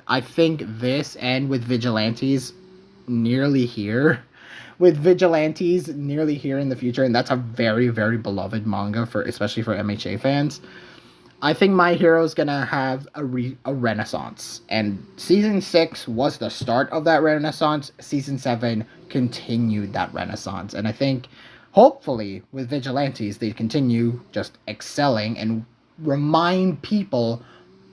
A: I think this, and with Vigilantes nearly here in the future, and that's a very, very beloved manga especially for MHA fans. I think My Hero is gonna have a renaissance, and season 6 was the start of that renaissance. Season 7 continued that renaissance, and I think hopefully with Vigilantes they continue just excelling and remind people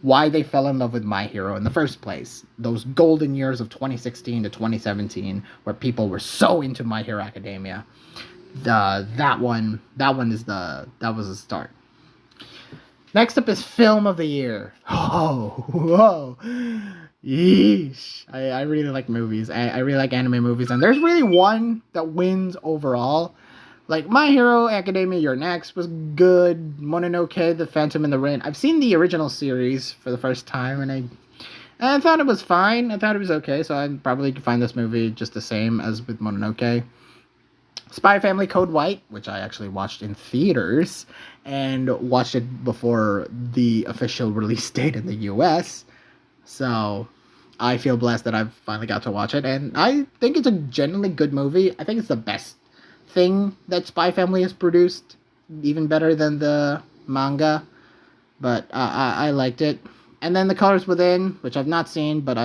A: why they fell in love with My Hero in the first place. Those golden years of 2016 to 2017, where people were so into My Hero Academia. That was the start. Next up is Film of the Year. Whoa. Yeesh. I really like movies. I really like anime movies, and there's really one that wins overall. My Hero Academia, You're Next was good. Mononoke, The Phantom and the Rain. I've seen the original series for the first time, and I thought it was fine. I thought it was okay, so I probably could find this movie just the same as with Mononoke. Spy Family Code White, which I actually watched in theaters, and watched it before the official release date in the US. So I feel blessed that I've finally got to watch it, and I think it's a genuinely good movie. I think it's the best thing that Spy Family has produced, even better than the manga, but I liked it. And then The Colors Within, which I've not seen, but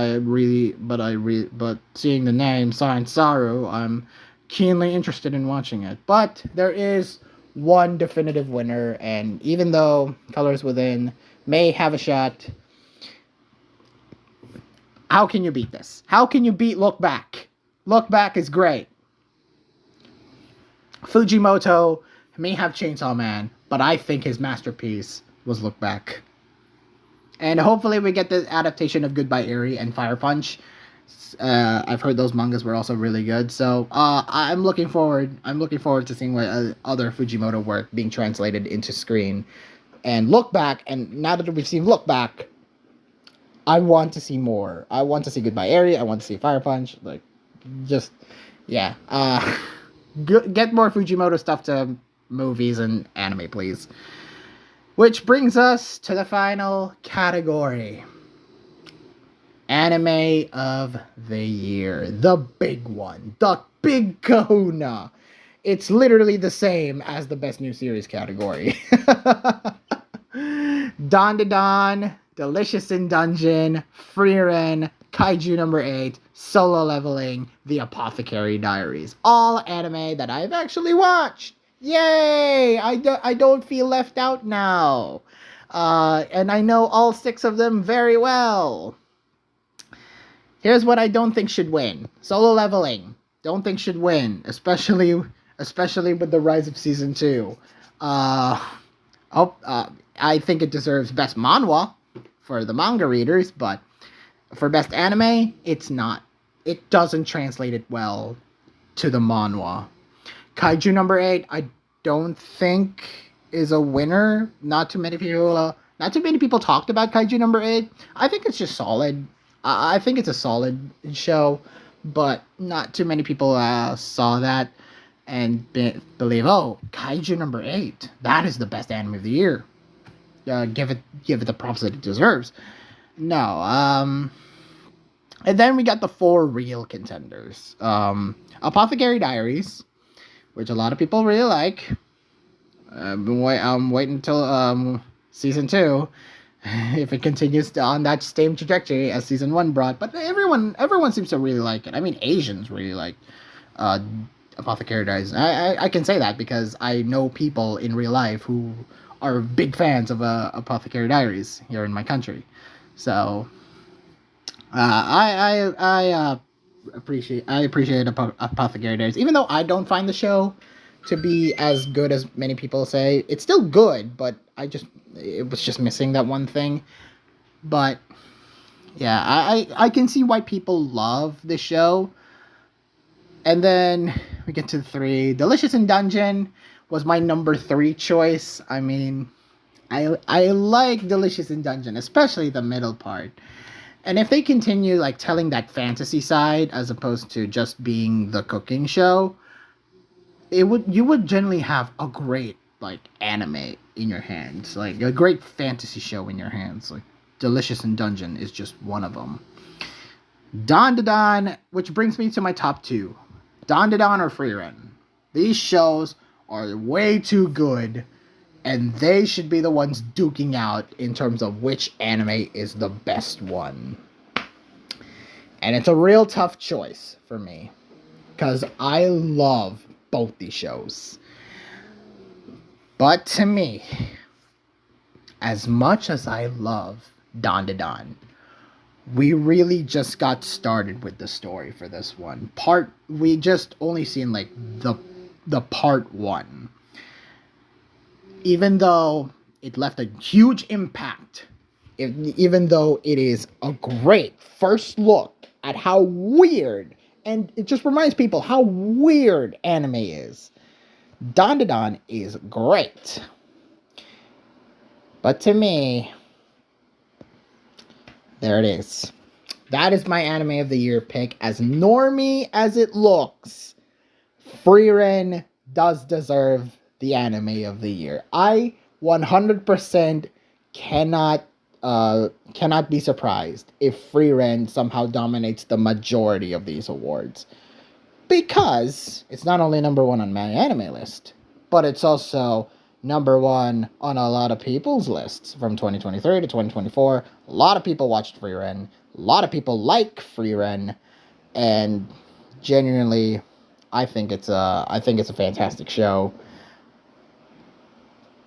A: seeing the name Science Saru, I'm keenly interested in watching it. But there is one definitive winner, and even though Colors Within may have a shot, how can you beat this? How can you beat Look Back? Look Back is great. Fujimoto may have Chainsaw Man, but I think his masterpiece was Look Back. And hopefully we get the adaptation of Goodbye Eri and Fire Punch. I've heard those mangas were also really good, so I'm looking forward to seeing what other Fujimoto work being translated into screen. And Look Back, and now that we've seen Look Back, I want to see more. I want to see Goodbye Eri. I want to see Fire Punch. Like, just, yeah. Get more Fujimoto stuff to movies and anime, please. Which brings us to the final category. Anime of the Year. The big one. The big kahuna. It's literally the same as the Best New Series category. Dandadan, Delicious in Dungeon, Frieren, Kaiju number 8, Solo Leveling, The Apothecary Diaries. All anime that I've actually watched. Yay! I don't feel left out now. And I know all 6 of them very well. Here's what I don't think should win. Solo Leveling. Don't think should win. Especially with the rise of Season 2. I think it deserves Best Manhwa for the manga readers, but for Best Anime, it's not. It doesn't translate it well to the manhwa. Kaiju number 8, I don't think is a winner. Not too many people talked about Kaiju number 8. I think it's just solid. I think it's a solid show, but not too many people saw that and believe, oh, Kaiju number 8, that is the best anime of the year. Give it the props that it deserves. No, and then we got the 4 real contenders. Apothecary Diaries, which a lot of people really like. I'm waiting until Season 2, if it continues on that same trajectory as Season 1 brought. But everyone seems to really like it. I mean, Asians really like Apothecary Diaries. I can say that because I know people in real life who are big fans of Apothecary Diaries here in my country. So I appreciate Apothecary Diaries, even though I don't find the show to be as good as many people say. It's still good, but it was just missing that one thing. But yeah, I can see why people love the show. And then we get to 3. Delicious in Dungeon was my number 3 choice. I mean, I like Delicious in Dungeon, especially the middle part. And if they continue like telling that fantasy side as opposed to just being the cooking show, you would generally have a great like anime in your hands, like a great fantasy show in your hands. Like Delicious in Dungeon is just one of them. Dandadan, which brings me to my top 2. Dandadan or Frieren. These shows are way too good, and they should be the ones duking out in terms of which anime is the best one. And it's a real tough choice for me, because I love both these shows. But to me, as much as I love Dandadan, we really just got started with the story for this one. We just only seen like the part 1. Even though it left a huge impact, even though it is a great first look at how weird, and it just reminds people how weird anime is, Dandadan is great. But to me, there it is. That is my anime of the year pick. As normie as it looks, Frieren does deserve the anime of the year. I 100% cannot be surprised if Frieren somehow dominates the majority of these awards, because it's not only number 1 on my anime list, but it's also number 1 on a lot of people's lists from 2023 to 2024. A lot of people watched Frieren. A lot of people like Frieren, and genuinely, I think it's a fantastic show.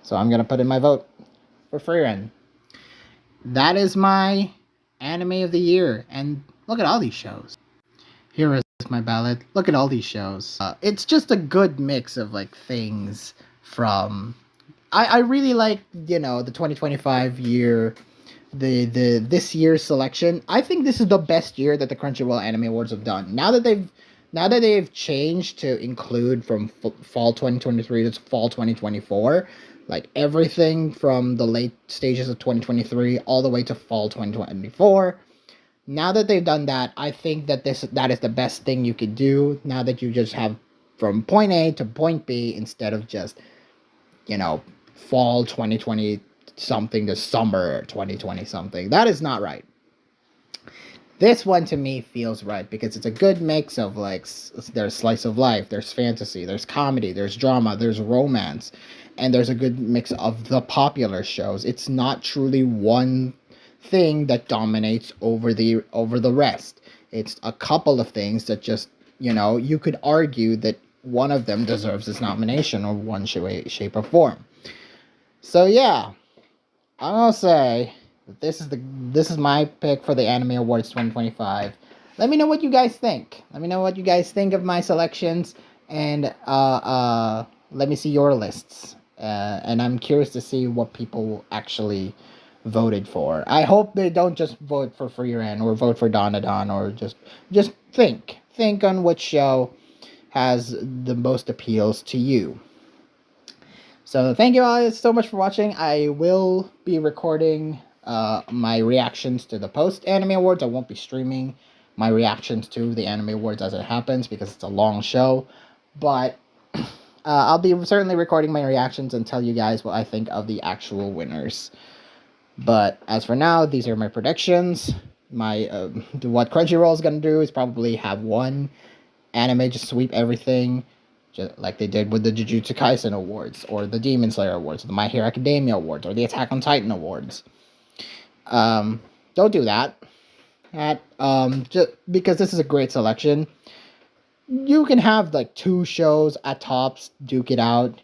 A: So I'm gonna put in my vote for Frieren. That is my anime of the year, and look at all these shows. Here is my ballot. Look at all these shows. It's just a good mix of like things from. I really like, the 2025 year, this year's selection. I think this is the best year that the Crunchyroll Anime Awards have done. Now that now that they've changed to include from fall 2023 to fall 2024, like everything from the late stages of 2023 all the way to fall 2024. Now that they've done that, I think that that is the best thing you could do. Now that you just have from point A to point B instead of just, fall 2020 something to summer 2020 something. That is not right. This one to me feels right because it's a good mix of like there's slice of life, there's fantasy, there's comedy, there's drama, there's romance, and there's a good mix of the popular shows. It's not truly one thing that dominates over the rest. It's a couple of things that just, you could argue that one of them deserves its nomination or one shape or form. So yeah, I'm gonna say this is my pick for the Anime Awards 2025. Let me know what you guys think. Let me know what you guys think of my selections, and let me see your lists. And I'm curious to see what people actually voted for. I hope they don't just vote for Free Ren or vote for Donadon or just think on which show has the most appeals to you. So thank you all so much for watching. I will be recording my reactions to the post Anime Awards. I won't be streaming my reactions to the Anime Awards as it happens because it's a long show. But I'll be certainly recording my reactions and tell you guys what I think of the actual winners. But as for now, these are my predictions. What Crunchyroll is going to do is probably have one anime just sweep everything, just like they did with the Jujutsu Kaisen Awards, or the Demon Slayer Awards, or the My Hero Academia Awards, or the Attack on Titan Awards. Don't do that. Just because this is a great selection. You can have like two shows at tops duke it out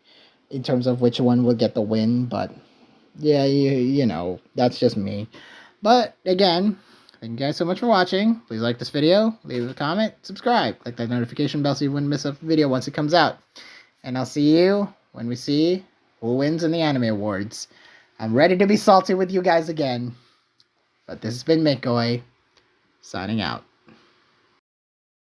A: in terms of which one will get the win, but yeah, that's just me. But again, thank you guys so much for watching. Please like this video, leave a comment, subscribe, click that notification bell so you wouldn't miss a video once it comes out. And I'll see you when we see who wins in the Anime Awards. I'm ready to be salty with you guys again. But this has been Mikoi, signing out.